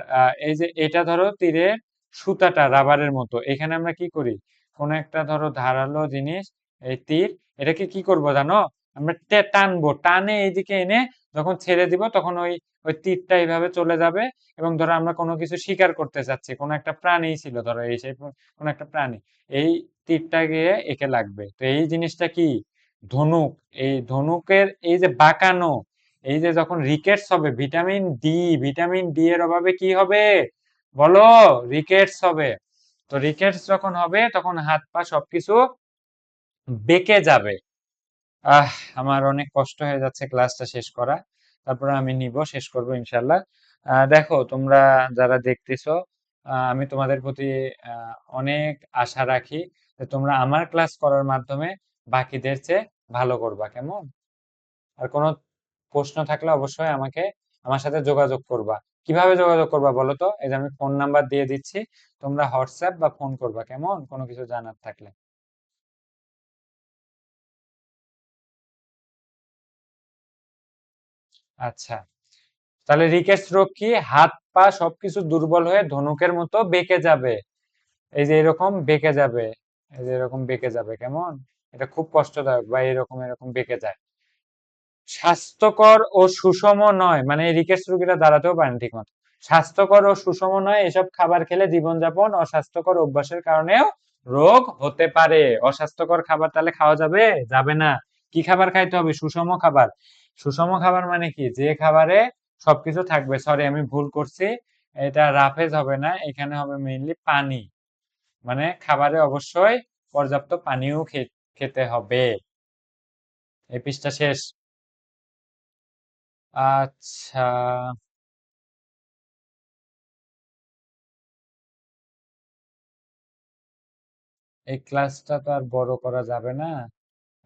এই যে এটা ধরো তীরের সুতাটা রাবারের মতো। এখানে আমরা কি করি, কোন একটা ধরো ধারালো জিনিস, এই তীর, এটাকে কি করব জানো? আমরা টানবো, টানে এইদিকে এনে যখন ছেড়ে দিব, তখন ওই ওই তীরটা এইভাবে চলে যাবে। এবং ধরো আমরা কোনো কিছু শিকার করতে চাচ্ছি, কোনো একটা প্রাণী ছিল, ধরো এই সেই কোনো একটা প্রাণী, এই তীরটা গিয়ে একে লাগবে। তো এই জিনিসটা কি, ধনুক। এই ধনুকের এই যে বাঁকানো, এই যে যখন রিকেটস হবে, ভিটামিন ডি, ভিটামিন ডি এর অভাবে কি হবে বলো? রিকেটস হবে। তো রিকেটস যখন হবে, তখন হাত পা সবকিছু বেঁকে যাবে। আহ আমার অনেক কষ্ট হয়ে যাচ্ছে ক্লাসটা শেষ করা। তারপরে আমি শেষ করবো ইনশাল্লাহ। দেখো তোমরা যারা দেখতেছো, আমি তোমাদের প্রতি অনেক আশা রাখি যে তোমরা আমার ক্লাস করার মাধ্যমে বাকিদের চেয়ে ভালো করবা। কেমন? আর কোনো প্রশ্ন থাকলে অবশ্যই আমার সাথে যোগাযোগ করবা। কিভাবে যোগাযোগ করবা বলো তো? এই যে আমি ফোন নাম্বার দিয়ে দিচ্ছি, তোমরা হোয়াটসঅ্যাপ বা ফোন করবা, কেমন, কোনো কিছু জানার থাকলে। আচ্ছা, তাহলে রিকেটস রোগ কি? হাত পা সবকিছু দুর্বল হয়ে ধনুকের মতো বেঁকে যাবে। এই যে এরকম বেঁকে যাবে, এই যে এরকম বেঁকে যাবে। কেমন? এটা খুব কষ্টদায়ক, বা এরকম এরকম বেঁকে যায়। স্বাস্থ্যকর ও সুষম নয়, মানে এই রিকেটস রোগীরা দাঁড়াতেও পারে না ঠিক মতো। স্বাস্থ্যকর ও সুষম নয় এসব খাবার খেলে জীবনযাপন অস্বাস্থ্যকর অভ্যাসের কারণেও রোগ হতে পারে। অস্বাস্থ্যকর খাবার তাহলে খাওয়া যাবে? যাবে না। কি খাবার খাইতে হবে? সুষম খাবার। সুষম খাবার মানে কি, যে খাবারে সবকিছু থাকবে। সরি, আমি ভুল করছি, এটা রাফেজ হবে না, এখানে হবে মেইনলি পানি। মানে খাবারে অবশ্যই পর্যাপ্ত পানিও খেতে হবে। এই পৃষ্ঠা শেষ। আচ্ছা, এই ক্লাসটা তো আর বড় করা যাবে না,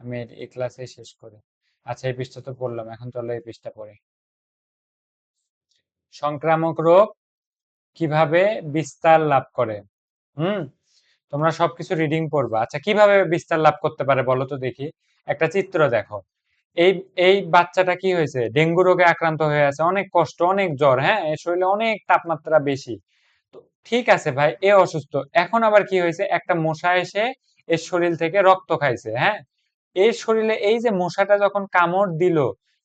আমি এই ক্লাসে শেষ করি। আচ্ছা, এই পৃষ্ঠা তো পড়লাম, এখন চলো এই পৃষ্ঠা পড়ি। সংক্রামক রোগ কিভাবে বিস্তার লাভ করে? হুম, তোমরা সবকিছু রিডিং পড়বা। আচ্ছা, কিভাবে বিস্তার লাভ করতে পারে বলো তো দেখি। একটা চিত্র দেখো। এই এই বাচ্চাটা কি হয়েছে, ডেঙ্গু রোগে আক্রান্ত হয়ে আছে, অনেক কষ্ট, অনেক জ্বর, হ্যাঁ, এর শরীরে অনেক তাপমাত্রা বেশি। তো ঠিক আছে ভাই, এ অসুস্থ। এখন আবার কি হয়েছে, একটা মশা এসে এর শরীর থেকে রক্ত খাইছে, হ্যাঁ। এর শরীরে এই যে মশাটা যখন কামড় দিল,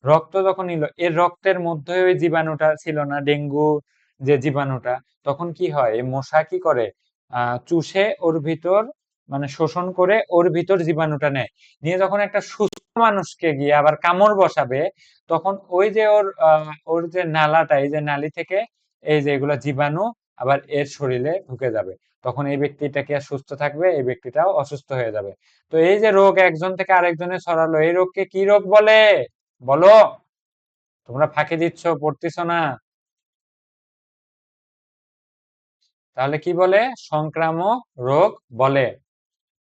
রক্ত যখন নিল, এর রক্তের মধ্যে ওই জীবাণুটা ছিল না, ডেঙ্গু যে জীবাণুটা, তখন কি হয়, এই মশা কি করে, চুষে ওর ভিতর, মানে শোষণ করে ওর ভিতর জীবাণুটা নেয়, নিয়ে যখন একটা সুস্থ মানুষকে গিয়ে আবার কামড় বসাবে, তখন ওই যে ওর যে নালাটা, এই যে নালী থেকে এই যে এগুলা জীবাণু আবার এর শরীরে ঢুকে যাবে, তখন এই ব্যক্তিটা কি আর সুস্থ থাকবে, এই ব্যক্তিটাও অসুস্থ হয়ে যাবে। তো এই যে রোগ একজন থেকে আরেকজনে ছড়ালো, এই রোগকে কি রোগ বলে, বলো? তোমরা ফাঁকি দিচ্ছ, পড়তেছো না? তাহলে কি বলে? সংক্রামক রোগ বলে।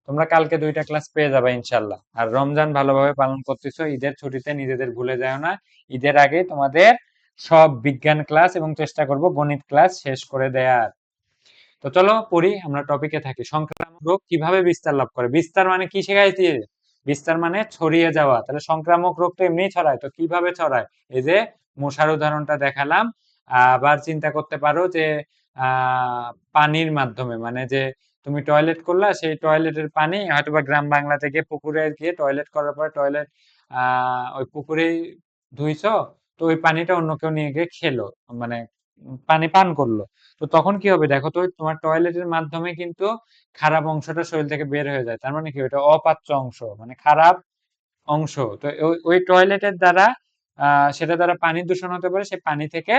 তোমরা কালকে 2টা ক্লাস পেয়ে যাবে ইনশাল্লাহ। আর রমজান ভালোভাবে পালন করতেছো, ঈদের ছুটিতে নিজেদের ভুলে যাও না। ঈদের আগে তোমাদের সব বিজ্ঞান ক্লাস এবং চেষ্টা করব গণিত ক্লাস শেষ করে দেয়ার। তো চলো পড়ি, আমরা টপিকে থাকি। সংক্রামক রোগ কিভাবে বিস্তার লাভ করে? বিস্তার মানে কি শেখাইছি? বিস্তার মানে ছড়িয়ে যাওয়া। তাহলে সংক্রামক রোগ তো এমনিই ছড়ায়, তো কিভাবে ছড়ায়? এই যে মশার উদাহরণটা দেখালাম। আবার চিন্তা করতে পারো যে পানির মাধ্যমে, মানে যে তুমি টয়লেট করলা, সেই টয়লেটের পানি হয়তোবা গ্রাম বাংলা থেকে পুকুরে গিয়ে টয়লেট করার পর টয়লেট ওই পুকুরেই ধুইছো, তো ওই পানিটা অন্য কেউ নিয়ে গিয়ে খেলো, মানে পানি পান করলো। তো তখন কি হবে দেখো তো, তোমার টয়লেটের মাধ্যমে কিন্তু খারাপ অংশটা শরীর থেকে বের হয়ে যায়, তার মানে কি, ওটা অপাচ্য অংশ, মানে খারাপ অংশ। তো ওই ওই টয়লেটের দ্বারা সেটা দ্বারা পানি দূষণ হতে পারে, সেই পানি থেকে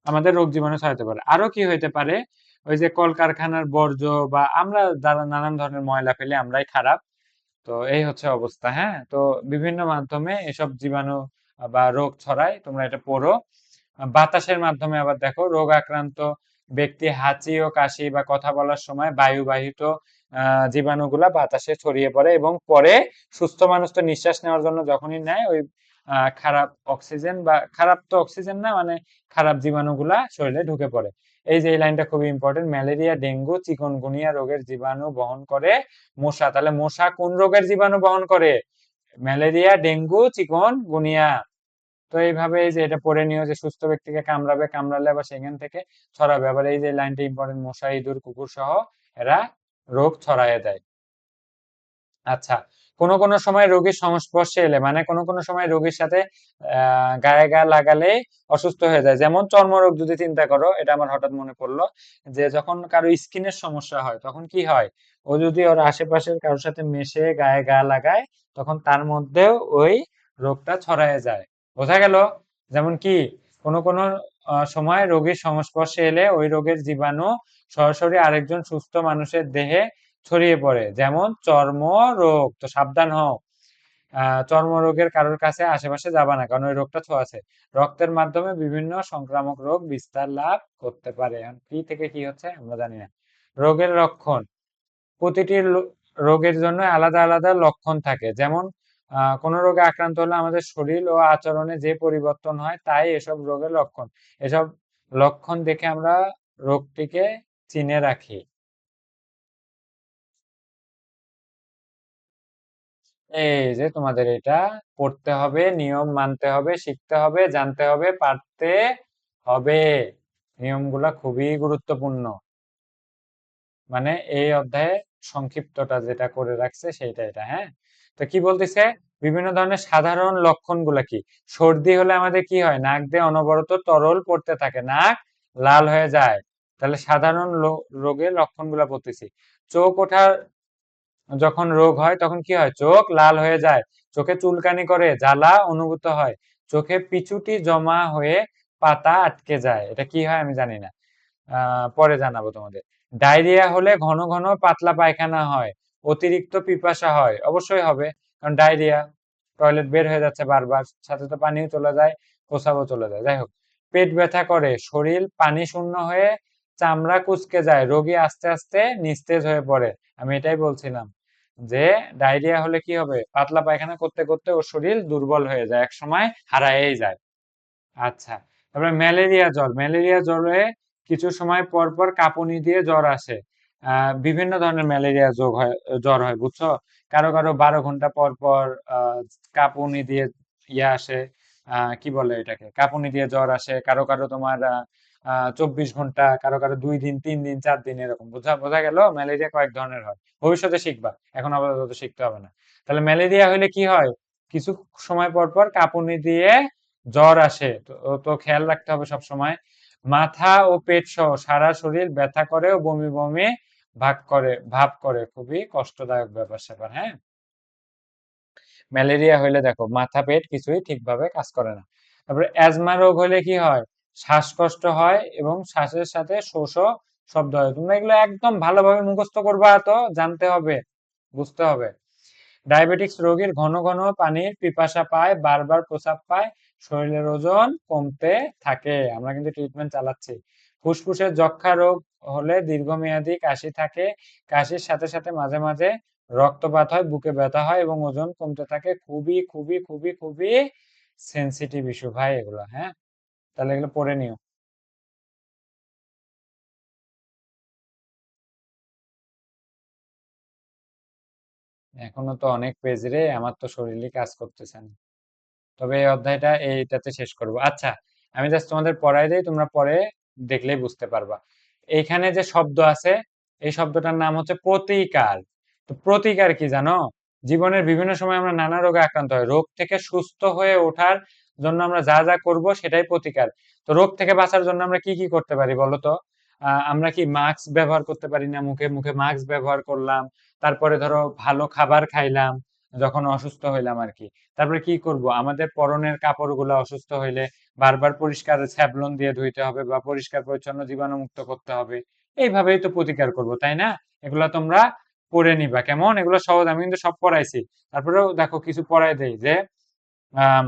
আমাদের রোগ জীবাণু ছড়াতে পারে। আরো কি হইতে পারে, ওই যে কলকারখানার বর্জ্য বা আমরা যারা নানান ধরনের ময়লা ফেলে আমরাই খারাপ। তো এই হচ্ছে অবস্থা, হ্যাঁ। তো বিভিন্ন মাধ্যমে এসব জীবাণু বা রোগ ছড়ায়, তোমরা এটা পড়ো। বাতাসের মাধ্যমে আবার দেখো, রোগ আক্রান্ত ব্যক্তি হাঁচি ও কাশি বা কথা বলার সময় বায়ুবাহিত জীবাণুগুলা বাতাসে ছড়িয়ে পড়ে, এবং পরে সুস্থ মানুষ তো নিঃশ্বাস নেওয়ার জন্য যখনই নেয়, ওই খারাপ অক্সিজেন, বা খারাপ তো অক্সিজেন না, মানে খারাপ জীবাণুগুলা শরীরে ঢুকে পড়ে। এই যে এই লাইনটা খুবই ইম্পর্টেন্ট, ম্যালেরিয়া, ডেঙ্গু, চিকুনগুনিয়া রোগের জীবাণু বহন করে মশা। তাহলে মশা কোন রোগের জীবাণু বহন করে? Malaria, dengue, chikungunya. তো এইভাবে এই যে এটা পড়ে নিও যে সুস্থ ব্যক্তিকে কামড়াবে, কামড়ালে আবার সেখান থেকে ছড়াবে। আবার এই যে লাইনটা ইম্পর্টেন্ট, মশা, ইঁদুর, কুকুর সহ এরা রোগ ছড়ায় দেয়। আচ্ছা, কোনো সময় রোগীর সংস্পর্শে এলে, মানে কোনো সময় রোগীর সাথে গায়ে গা লাগালে অসুস্থ হয়ে যায়। যেমন চর্মরোগ যদি চিন্তা করো, এটা আমার হঠাৎ মনে পড়লো, যে যখন কারো স্কিনের সমস্যা হয় তখন কি হয়, ও যদি ওর আশেপাশের কারোর সাথে মিশে গায়ে গা লাগায়, তখন তার মধ্যেও ওই রোগটা ছড়ায় যায়। বোঝা গেল? যেমন কি, কোনো সময় রোগীর সংস্পর্শে এলে ওই রোগের জীবাণু সরাসরি আরেকজন সুস্থ মানুষের দেহে ছড়িয়ে পড়ে, যেমন চর্মরোগ। তো সাবধান হও, চর্মরোগের কারোর কাছে আশেপাশে যাবা না, কারণ ওই রোগটা ছোঁয়াচে। রক্তের মাধ্যমে বিভিন্ন সংক্রামক রোগ বিস্তার লাভ করতে পারে। এখন কি থেকে কি হচ্ছে আমরা জানি না। রোগের লক্ষণ, প্রতিটি রোগের জন্য আলাদা আলাদা লক্ষণ থাকে। যেমন কোনো রোগে আক্রান্ত হলে আমাদের শরীর ও আচরণে যে পরিবর্তন হয়, তাই এসব রোগের লক্ষণ। এসব লক্ষণ দেখে আমরা রোগটিকে চিনে রাখি। এই যে তোমাদের এটা পড়তে হবে, নিয়ম মানতে হবে, শিখতে হবে, জানতে হবে, পারতে হবে। নিয়মগুলা খুবই গুরুত্বপূর্ণ। মানে এই অধ্যায়ে সংক্ষিপ্তটা যেটা করে রাখছে সেইটা এটা, হ্যাঁ। তো কি বলতেছে, বিভিন্ন ধরনের সাধারণ লক্ষণগুলা কি? সর্দি হলে আমাদের কি হয়, নাক দিয়ে অনবরত তরল পড়তে থাকে, নাক লাল হয়ে যায়। তাহলে সাধারণ রোগের লক্ষণগুলা পড়তেছি। চোখ ওঠার যখন রোগ হয় তখন কি হয়, চোখ লাল হয়ে যায়, চোখে চুলকানি করে, জ্বালা অনুভূত হয়, চোখে পিছুটি জমা হয়ে পাতা আটকে যায়। এটা কি হয় আমি জানি না, পরে জানাবো তোমাদের। ডায়রিয়া হলে ঘন ঘন পাতলা পায়খানা হয়, অতিরিক্ত পিপাসা হয়। অবশ্যই হবে, কারণ ডায়রিয়া, টয়লেট বের হয়ে যাচ্ছে বারবার, সাথে তো পানিও চলে যায়, প্রস্রাবও চলে যায়। যাই হোক, পেট ব্যথা করে, শরীর পানি শূন্য হয়ে চামড়া কুঁচকে যায়, রোগী আস্তে আস্তে নিস্তেজ হয়ে পড়ে। আমি এটাই বলছিলাম যে ডায়রিয়া হলে কি হবে, পাতলা পায়খানা করতে করতে ওর শরীর দুর্বল হয়ে যায়, এক সময় হারায়েই যায়। আচ্ছা, তারপরে ম্যালেরিয়া জ্বর। ম্যালেরিয়া জ্বরে কিছু সময় পর পর কাঁপুনি দিয়ে জ্বর আসে। বিভিন্ন ধরনের ম্যালেরিয়া জ্বর হয়, বুঝছো? কারো কারো 12 ঘন্টা পর পর কাঁপুনি দিয়ে ইয়ে আসে, কি বলে এটাকে, কাঁপুনি দিয়ে জ্বর আসে। কারো কারো তোমার 24 ঘন্টা, কারো কারো 2 দিন, 3 দিন, 4 দিন, এরকম। বোঝা বোঝা গেল? ম্যালেরিয়া কয়েক ধরনের হয়, ভবিষ্যতে শিখবা, এখন আপাতত শিখতে হবে না। তাহলে ম্যালেরিয়া হলে কি হয়? কিছু সময় পর পর কাঁপুনি দিয়ে জ্বর আসে। তো তো খেয়াল রাখতে হবে সব সময়। মাথা ও পেট সহ সারা শরীর ব্যথা করে ও বমি বমি ভাব করে, খুবই কষ্টদায়ক ব্যাপার স্যাপার। হ্যাঁ, ম্যালেরিয়া হইলে দেখো মাথা পেট কিছুই ঠিকভাবে কাজ করে না। তারপরে অ্যাজমা রোগ হলে কি হয়? শ্বাসকষ্ট হয় এবং শ্বাসের সাথে শো শো শব্দ হয়। তোমরা এগুলো একদম ভালোভাবে মুখস্থ করবা, তো জানতে হবে, বুঝতে হবে। ডায়াবেটিক্স রোগীর ঘন ঘন পানির পিপাসা পায়, বারবার প্রস্রাব পায়, শরীরের ওজন কমতে থাকে। আমরা কিন্তু ট্রিটমেন্ট চালাচ্ছি। ফুসফুসের যক্ষ্মা রোগ হলে দীর্ঘমেয়াদী কাশি থাকে, কাশির সাথে সাথে মাঝে মাঝে রক্তপাত হয়, বুকে ব্যথা হয় এবং ওজন কমতে থাকে। খুবই খুবই খুবই খুবই সেন্সিটিভ ইস্যু ভাই এগুলো। হ্যাঁ, তাহলে এগুলো পড়ে নিও। এখনো তো অনেক পেজ রে, আমার তো শরীরই কাজ করতেছে না। তবে এই অধ্যায়টা এইটাতে শেষ করব। আচ্ছা, আমি জাস্ট তোমাদের পড়াই দেই, তোমরা পরে দেখলেই বুঝতে পারবা। এইখানে যে শব্দ আছে, এই শব্দটার নাম হচ্ছে প্রতিকার। তো প্রতিকার কি জানো? জীবনের বিভিন্ন সময় আমরা নানা রোগে আক্রান্ত হয়, রোগ থেকে সুস্থ হয়ে ওঠার জন্য আমরা যা যা করব সেটাই প্রতিকার। তো রোগ থেকে বাঁচার জন্য আমরা কি কি করতে পারি বলো তো? আমরা কি মাস্ক ব্যবহার করতে পারি না? মুখে মুখে মাস্ক ব্যবহার করলাম। তারপরে ধরো ভালো খাবার খাইলাম যখন অসুস্থ হইলাম আর কি। তারপরে কি করব? আমাদের পরনের কাপড়গুলো অসুস্থ হইলে বারবার পরিষ্কার স্যাভলন দিয়ে ধুইতে হবে বা পরিষ্কার পরিচ্ছন্ন জীবাণুমুক্ত করতে হবে। এইভাবেই তো প্রতিকার করব, তাই না? এগুলা তোমরা পড়ে নিবা, কেমন? এগুলো সহজ, আমি কিন্তু সব পড়াইছি। তারপরেও দেখো কিছু পড়াই দেই যে আম,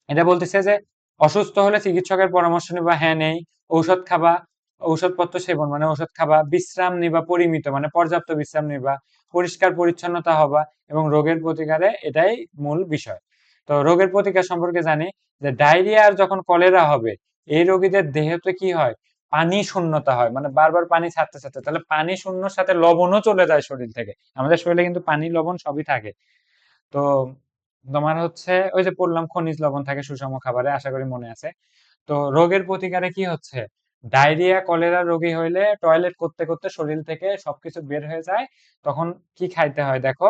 এটা বলতেছে যে অসুস্থ হলে চিকিৎসকের পরামর্শ নিবা। হ্যাঁ, নেই। ঔষধ খাবা, ঔষধপত্র সেবন মানে ওষুধ খাবা, বিশ্রাম নিবা, পরিমিত মানে পর্যাপ্ত বিশ্রাম নিবা, পরিষ্কার পরিচ্ছন্নতা হবা এবং রোগের প্রতিকারে এটাই মূল বিষয়। তো রোগের প্রতিকার সম্পর্কে জানি যে ডায়রিয়া আর যখন কলেরা হবে, এই রোগীদের দেহতে কি হয়? পানি শূন্যতা হয়, মানে বারবার পানি ছাড়তে ছাড়তে, তাহলে পানি শূন্যর সাথে লবণও চলে যায় শরীর থেকে। আমাদের শরীরে কিন্তু পানি লবণ সবই থাকে। তো তোমার হচ্ছে ওই যে পড়লাম খনিজ লবণ থাকে সুষম খাবারে, আশা করি মনে আছে। তো রোগের প্রতিকারে কি হচ্ছে? ডায়রিয়া কলেরা রোগী হইলে টয়লেট করতে করতে শরীর থেকে সবকিছু বের হয়ে যায়, তখন কি খাইতে হয় দেখো?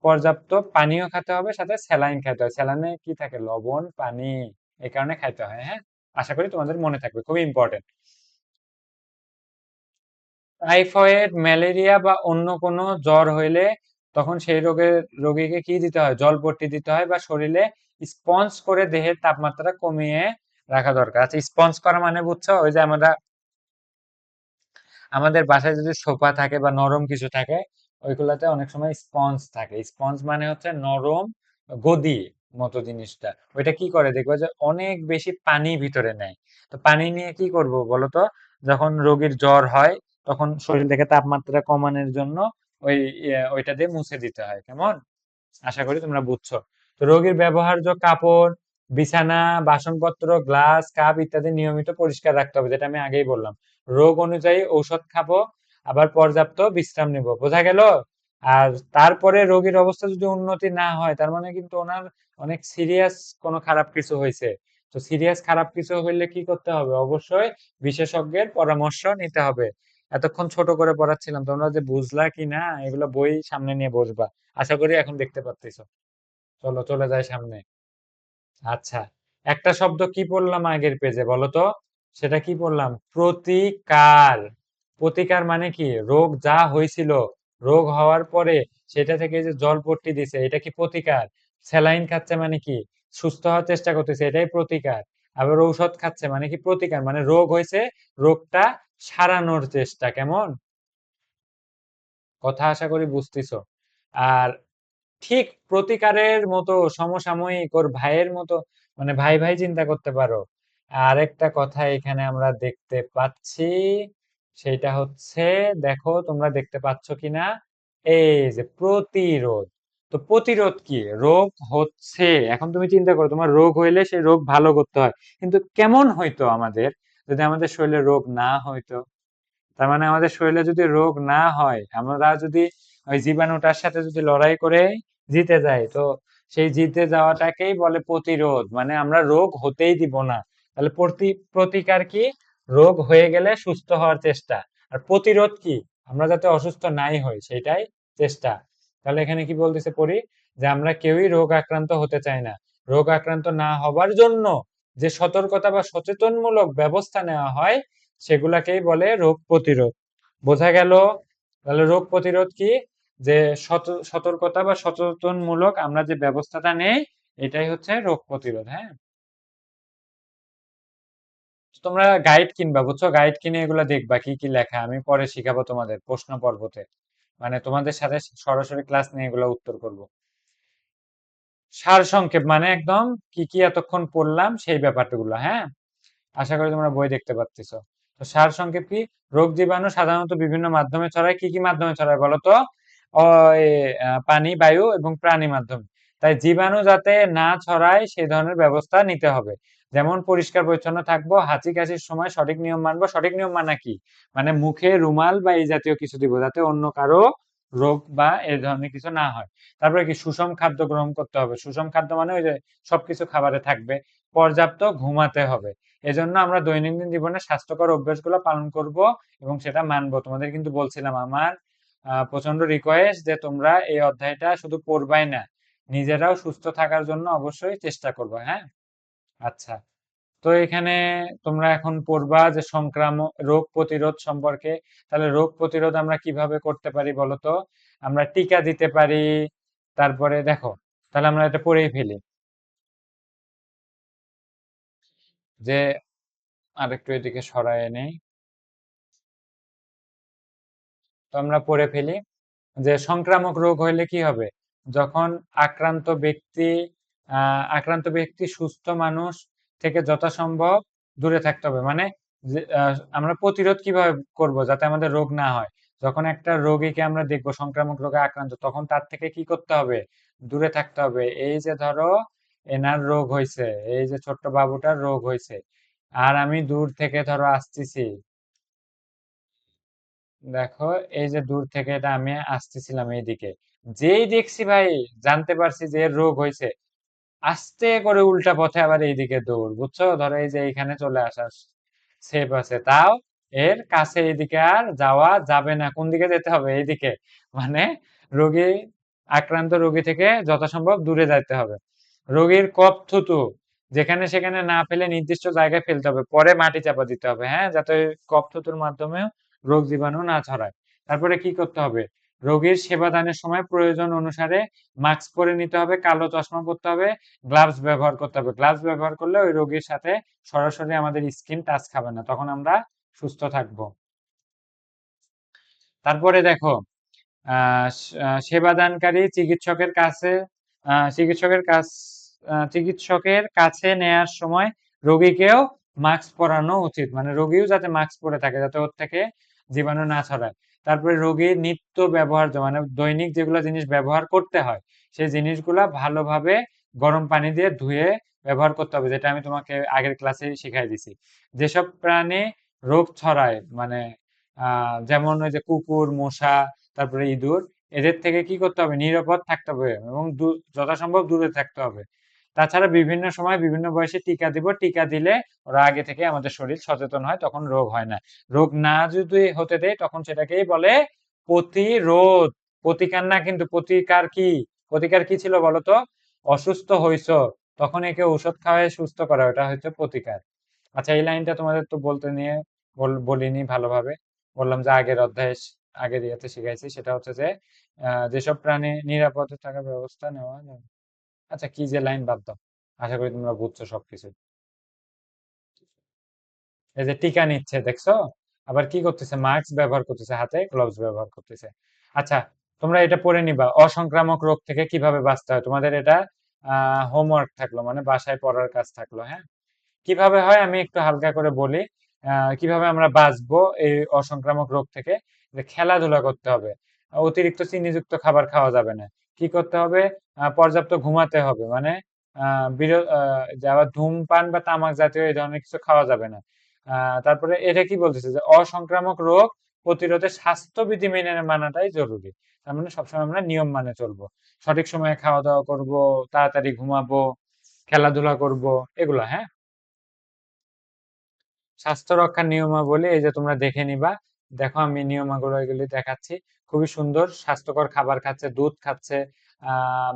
পর্যাপ্ত পানিও খেতে হবে, সাথে স্যালাইন খেতে হয়। স্যালাইনে কি থাকে? লবণ, পানি। এই কারণে খাইতে হয়। হ্যাঁ, আশা করি তোমাদের মনে থাকবে, খুবই ইম্পর্টেন্ট। টাইফয়েড, ম্যালেরিয়া বা অন্য কোনো জ্বর হইলে তখন সেই রোগীকে কি দিতে হয়? জলপট্টি দিতে হয় বা শরীরে স্পঞ্জ করে দেহের তাপমাত্রা কমিয়ে রাখা দরকার। আচ্ছা, স্পঞ্জ করা মানে বুঝছো? ওই যে আমরা আমাদের বাসায় যদি সোফা থাকে বা নরম কিছু থাকে, ওইগুলাতে অনেক সময় স্পঞ্জ থাকে। স্পঞ্জ মানে হচ্ছে নরম গদি মতো জিনিসটা। ওইটা কি করে দেখবে যে অনেক বেশি পানি ভিতরে নেয়। তো পানি নিয়ে কি করব বলতো? যখন রোগীর জ্বর হয় তখন শরীর থেকে তাপমাত্রা কমানোর জন্য ওই ওইটা দিয়ে মুছে দিতে হয়, কেমন? আশা করি তোমরা বুঝছো। তো রোগীর ব্যবহার্য কাপড়, বিছানা, বাসনপত্র, গ্লাস, কাপ ইত্যাদি নিয়মিত পরিষ্কার রাখতে হবে, যেটা আমি আগেই বললাম। রোগ অনুযায়ী ঔষধ খাবো, আবার পর্যাপ্ত বিশ্রাম নিব। বোঝা গেল? আর তারপরে রোগীর অবস্থা যদি উন্নতি না হয়, তার মানে কিন্তু ওনার অনেক সিরিয়াস কোনো খারাপ কিছু হয়েছে। তো সিরিয়াস খারাপ কিছু হইলে কি করতে হবে? অবশ্যই বিশেষজ্ঞের পরামর্শ নিতে হবে। এতক্ষণ ছোট করে পড়াচ্ছিলাম, তোমরা যে বুঝলা কি না এগুলো বই সামনে নিয়ে বসবা। আশা করি এখন দেখতে পাচ্তেছো। চলো চলে যাই সামনে। আচ্ছা, একটা শব্দ কি পড়লাম আগের পেজে বলো তো? সেটা কি পড়লাম? প্রতিকার। প্রতিকার মানে কি? রোগ যা হয়েছিল, রোগ হওয়ার পরে সেটা থেকে যে জলপট্টি দিছে, এটা কি প্রতিকার? স্যালাইন খাচ্ছে মানে কি? সুস্থ হওয়ার চেষ্টা করতেছে, এটাই প্রতিকার। আবার ঔষধ খাচ্ছে মানে কি? প্রতিকার মানে রোগ হয়েছে, রোগটা সারানোর চেষ্টা, কেমন? কথা আশা করি বুঝতেছো। আর ঠিক প্রতিকারের মতো সমসাময়িক ওর ভাইয়ের মতো, মানে ভাই ভাই চিন্তা করতে পারো। আরেকটা কথা এখানে আমরা দেখতে পাচ্ছি, সেটা হচ্ছে, দেখো তোমরা দেখতে পাচ্ছ কিনা, এই যে প্রতিরোধ। তো প্রতিরোধ কি? রোগ হচ্ছে, এখন তুমি চিন্তা করো, তোমার রোগ হইলে সেই রোগ ভালো করতে হয়, কিন্তু কেমন হইতো আমাদের যদি আমাদের শরীরে রোগ না হইতো? তার মানে আমাদের শরীরে যদি রোগ না হয়, আমরা যদি ওই জীবাণুটার সাথে যদি লড়াই করে জিতে যাই, তো সেই জিতে যাওয়াটাকেই বলে প্রতিরোধ, মানে আমরা রোগ হতেই দিব না। তাহলে প্রতিকার কি? রোগ হয়ে গেলে সুস্থ হওয়ার চেষ্টা। আর প্রতিরোধ কি? আমরা যাতে অসুস্থ নাই হই সেটাই চেষ্টা। তাহলে এখানে কি বলতেছে পড়ি, যে আমরা কেউই রোগ আক্রান্ত হতে চাই না। রোগ আক্রান্ত না হবার জন্য যে সতর্কতা বা সচেতনমূলক ব্যবস্থা নেওয়া হয় সেগুলাকেই বলে রোগ প্রতিরোধ। বোঝা গেল? তাহলে রোগ প্রতিরোধ কি? যে সতর্কতা বা সচেতনমূলক আমরা যে ব্যবস্থাটা নেই এটাই হচ্ছে রোগ প্রতিরোধ। হ্যাঁ, তোমরা গাইড কিনবা, বুঝছো? গাইড কিনে এগুলা দেখবা কি কি লেখা, আমি পরে শিখাবো তোমাদের প্রশ্ন পর্বতে, মানে তোমাদের সাথে সরাসরি ক্লাস নিয়ে এগুলা উত্তর করব। সারসংক্ষেপ মানে একদম কি কি এতক্ষণ পড়লাম সেই ব্যাপারগুলো। হ্যাঁ, আশা করি তোমরা বই দেখতে পাচ্ছো। তো সারসংক্ষেপ কি? রোগ জীবাণু সাধারণত বিভিন্ন মাধ্যমে ছড়ায়। কি কি মাধ্যমে ছড়ায় বলো তো? পানি, বায়ু এবং প্রাণী মাধ্যমে। তাই জীবাণু যাতে না ছড়ায় সেই ধরনের ব্যবস্থা নিতে হবে। যেমন পরিষ্কার পরিচ্ছন্ন থাকবো, হাঁচি কাশির সময় সঠিক নিয়ম মানবো। সঠিক নিয়ম মানা কি? মানে মুখে রুমাল বা এই জাতীয় কিছু দিব যাতে অন্য কারো রোগ বা এই ধরনের কিছু না হয়। তারপরে কি? সুষম খাদ্য গ্রহণ করতে হবে। সুষম খাদ্য মানে ওই যে সবকিছু খাবারে থাকবে। পর্যাপ্ত ঘুমাতে হবে। এজন্য আমরা দৈনন্দিন জীবনে স্বাস্থ্যকর অভ্যাসগুলো পালন করব এবং সেটা মানবো। তোমাদের কিন্তু বলছিলাম আমার প্রচন্ড রিকোয়েস্ট যে তোমরা এই অধ্যায়টা শুধু পড়বাই না, নিজেরাও সুস্থ থাকার জন্য অবশ্যই চেষ্টা করবে। হ্যাঁ, আচ্ছা। তো এখানে তোমরা এখন পড়বা যে সংক্রামক রোগ প্রতিরোধ সম্পর্কে। তাহলে রোগ প্রতিরোধ আমরা কিভাবে করতে পারি বলো তো? আমরা টিকা দিতে পারি। তারপরে দেখো, তাহলে আমরা এটা পড়েই ফেলি, যে আরেকটু এদিকে সরায় নেই। তো আমরা পড়ে ফেলি যে সংক্রামক রোগ হইলে কি হবে? যখন আক্রান্ত ব্যক্তি সুস্থ মানুষ থেকে যথাসম্ভব দূরে থাকতে হবে। মানে যে আমরা প্রতিরোধ কিভাবে করব যাতে আমাদের রোগ না হয়? যখন একটা রোগীকে আমরা দেখবো সংক্রামক রোগে আক্রান্ত, তখন তার থেকে কি করতে হবে? দূরে থাকতে হবে। এই যে ধরো এনার রোগ হয়েছে, এই যে ছোট্ট বাবুটার রোগ হয়েছে, আর আমি দূর থেকে ধরো আসতেছি, দেখো এই যে দূর থেকে এটা আমি আসতেছিলাম এইদিকে, যেই দেখছি ভাই, জানতে পারছি যে এর রোগ হয়েছে, আস্তে করে উল্টা পথে আবার এইদিকে দৌড়, বুঝছো? ধরো এই যে এইখানে চলে আসা সেফ আছে, তাও এর কাছে এইদিকে আর যাওয়া যাবে না। কোন দিকে যেতে হবে? এইদিকে, মানে রোগী, আক্রান্ত রোগী থেকে যথাসম্ভব দূরে যাইতে হবে। রোগীর কফ থুতু যেখানে সেখানে না ফেলে নির্দিষ্ট জায়গায় ফেলতে হবে, পরে মাটি চাপা দিতে হবে। হ্যাঁ, যাতে কফ থুতুর মাধ্যমে রোগ জীবাণু না ছড়ায়। তারপরে কি করতে হবে? রোগীর সেবা দানের সময় প্রয়োজন অনুসারে মাস্ক পরে নিতে হবে, কালো চশমা পরতে হবে, গ্লাভস ব্যবহার করতে হবে। গ্লাভস ব্যবহার করলে ওই রোগীর সাথে সরাসরি আমাদের স্কিন টাচ খাবে না, তখন আমরা সুস্থ থাকবো। তারপরে দেখো, সেবাদানকারী চিকিৎসকের কাছ চিকিৎসকের কাছে নেয়ার সময় রোগীকেও মাস্ক পরানো উচিত। মানে রোগীও যাতে মাস্ক পরে থাকে যাতে ওর থেকে জীবাণু না ছড়ায়। তারপরে রোগীর নিত্য ব্যবহার্য মানে দৈনিক যেগুলো জিনিস ব্যবহার করতে হয় সেই জিনিসগুলা ভালোভাবে গরম পানি দিয়ে ধুয়ে ব্যবহার করতে হবে, যেটা আমি তোমাকে আগের ক্লাসে শিখাই দিছি। যেসব প্রাণী রোগ ছড়ায়, মানে যেমন ওই যে কুকুর, মশা, তারপরে ইঁদুর, এদের থেকে কি করতে হবে? নিরাপদ থাকতে হবে এবং যথাসম্ভব দূরে থাকতে হবে। তাছাড়া বিভিন্ন সময় বিভিন্ন বয়সে টিকা দিব। টিকা দিলে ওরা আগে থেকে আমাদের শরীর সচেতন হয়, তখন রোগ হয় না। রোগ না যদি হতে দেয় তখন সেটাকেই বলে প্রতিরোধ। প্রতিকার না, কিন্তু প্রতিকার কি? প্রতিকার কি ছিল বলতো? অসুস্থ হইছো, তখন একে ঔষধ খাওয়ায় সুস্থ করা, ওটা হচ্ছে প্রতিকার। আচ্ছা, এই লাইনটা তোমাদের তো বলতে নিয়ে বলিনি ভালোভাবে। বললাম যে আগের অধ্যায়ে আগের ইয়েতে শিখাইছি, সেটা হচ্ছে যে যেসব প্রাণী নিরাপদে থাকার ব্যবস্থা নেওয়া যায়। আচ্ছা, কি যে লাইন, বাদ দাও। আশা করি তোমরা বুঝছো সবকিছু। এই যে টিকা নিচ্ছে দেখছো, আবার কি করতেছে? মাস্ক ব্যবহার করতেছে, হাতে গ্লোভস ব্যবহার করতেছে। আচ্ছা, তোমরা এটা পড়ে নিবা, অসংক্রামক রোগ থেকে কিভাবে বাঁচতে হয়। তোমাদের এটা হোমওয়ার্ক থাকলো, মানে বাসায় পড়ার কাজ থাকলো। হ্যাঁ, কিভাবে হয় আমি একটু হালকা করে বলি। কিভাবে আমরা বাঁচবো এই অসংক্রামক রোগ থেকে? যে খেলাধুলা করতে হবে, অতিরিক্ত চিনিযুক্ত খাবার খাওয়া যাবে না। কি করতে হবে? পর্যাপ্ত ঘুমাতে হবে, মানে যে আবার ধূমপান বা তামাক জাতীয় এই ধরনের কিছু খাওয়া যাবে না। তারপরে এটা কি বলতেছে যে অসংক্রামক রোগ প্রতিরোধে স্বাস্থ্যবিধি মেনে মানাটাই জরুরি। তার মানে সবসময় আমরা নিয়ম মানে চলবো, সঠিক সময়ে খাওয়া দাওয়া করব, তাড়াতাড়ি ঘুমাবো, খেলাধুলা করব, এগুলো। হ্যাঁ, স্বাস্থ্য রক্ষার নিয়মাবলী এই যে তোমরা দেখে নিবা। দেখো আমি নিয়মাবলী এগুলি দেখাচ্ছি। খুবই সুন্দর স্বাস্থ্যকর খাবার খাচ্ছে, দুধ খাচ্ছে,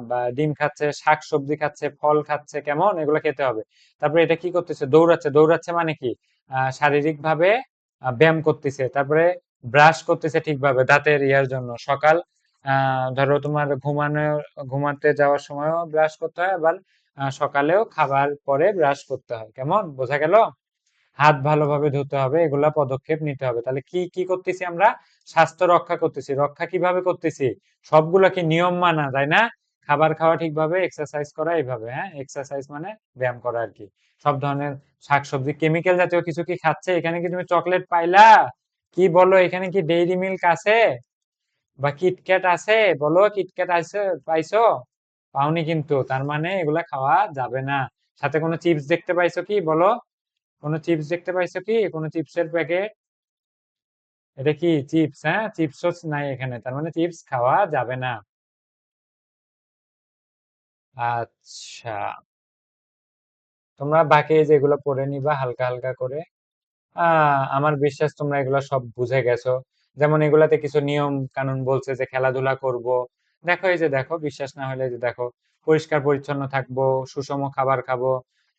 বা ডিম খাচ্ছে, শাকসবজি খাচ্ছে, ফল খাচ্ছে, কেমন এগুলো খেতে হবে। তারপরে এটা কি করতেছে, দৌড়াচ্ছে। দৌড়াচ্ছে মানে কি, শারীরিক ভাবে ব্যায়াম করতেছে। তারপরে ব্রাশ করতেছে ঠিকভাবে দাঁতের ইয়ার জন্য। সকাল ধরো তোমার ঘুমাতে যাওয়ার সময়ও ব্রাশ করতে হয়, আবার সকালেও খাবার পরে ব্রাশ করতে হয়। কেমন বোঝা গেল? হাত ভালোভাবে ধুতে হবে, এগুলা পদক্ষেপ নিতে হবে। তাহলে কি কি করতেছি আমরা? স্বাস্থ্য রক্ষা করতেছি। রক্ষা কিভাবে করতেছি? সবগুলা কি নিয়ম মানা, তাই না? খাবার খাওয়া ঠিকভাবে, এক্সারসাইজ করা এইভাবে, হ্যাঁ, এক্সারসাইজ মানে ব্যায়াম করা আর কি। সব ধরনের শাকসবজি, কেমিক্যাল জাতীয় কিছু কি খাচ্ছে? এখানে কি তুমি চকলেট পাইলা? কি বলো, এখানে কি ডেইরি মিল্ক আছে বা কিটক্যাট আছে? বলো, কিটক্যাট আছে, পাইছো? পাওনি কিন্তু, তার মানে এগুলা খাওয়া যাবে না। সাথে কোনো চিপস দেখতে পাইছো কি, বলো? কোনো চিপস দেখতে পাইছো কি, কোনো চিপসের প্যাকেট? এটা কি চিপস? হ্যাঁ, চিপসও নাই এখানে, তার মানে চিপস খাওয়া যাবে না। আচ্ছা, তোমরা বাকি যেগুলো পড়ে নিবা হালকা হালকা করে। আমার বিশ্বাস তোমরা এগুলো সব বুঝে গেছো। যেমন এগুলাতে কিছু নিয়ম কানুন বলছে যে খেলাধুলা করব। দেখো এই যে দেখো, বিশ্বাস না হলে এই যে দেখো, পরিষ্কার পরিচ্ছন্ন থাকবো, সুষম খাবার খাবো,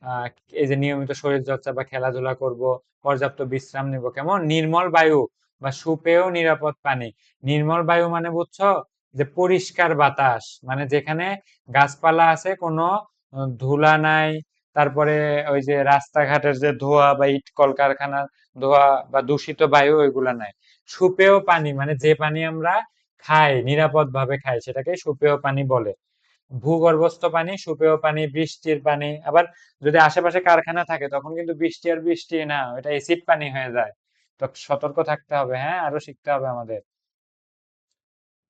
আহ এই যে নিয়মিত শরীর চর্চা বা খেলাধুলা করব, পর্যাপ্ত বিশ্রাম নিব, কেমন নির্মল বায়ু বা সুপেয় নিরাপদ পানি। নির্মল বায়ু মানে বুঝছো, যে পরিষ্কার বাতাস, মানে যেখানে গাছপালা আছে, কোনো ধুলা নাই। তারপরে ওই যে রাস্তাঘাটের যে ধোঁয়া বা ইট কলকারখানার ধোঁয়া বা দূষিত বায়ু, ওইগুলা নাই। সুপেয় পানি মানে যে পানি আমরা খাই, নিরাপদ ভাবে খাই, সেটাকে সুপেয় পানি বলে। ভূগর্ভস্থ পানি, সুপেয় পানি, বৃষ্টির পানি। আবার যদি আশেপাশে কারখানা থাকে তখন কিন্তু বৃষ্টি আর বৃষ্টি না, ওটা এসিড পানি হয়ে যায়। তো সতর্ক থাকতে হবে, হ্যাঁ, আরো শিখতে হবে আমাদের।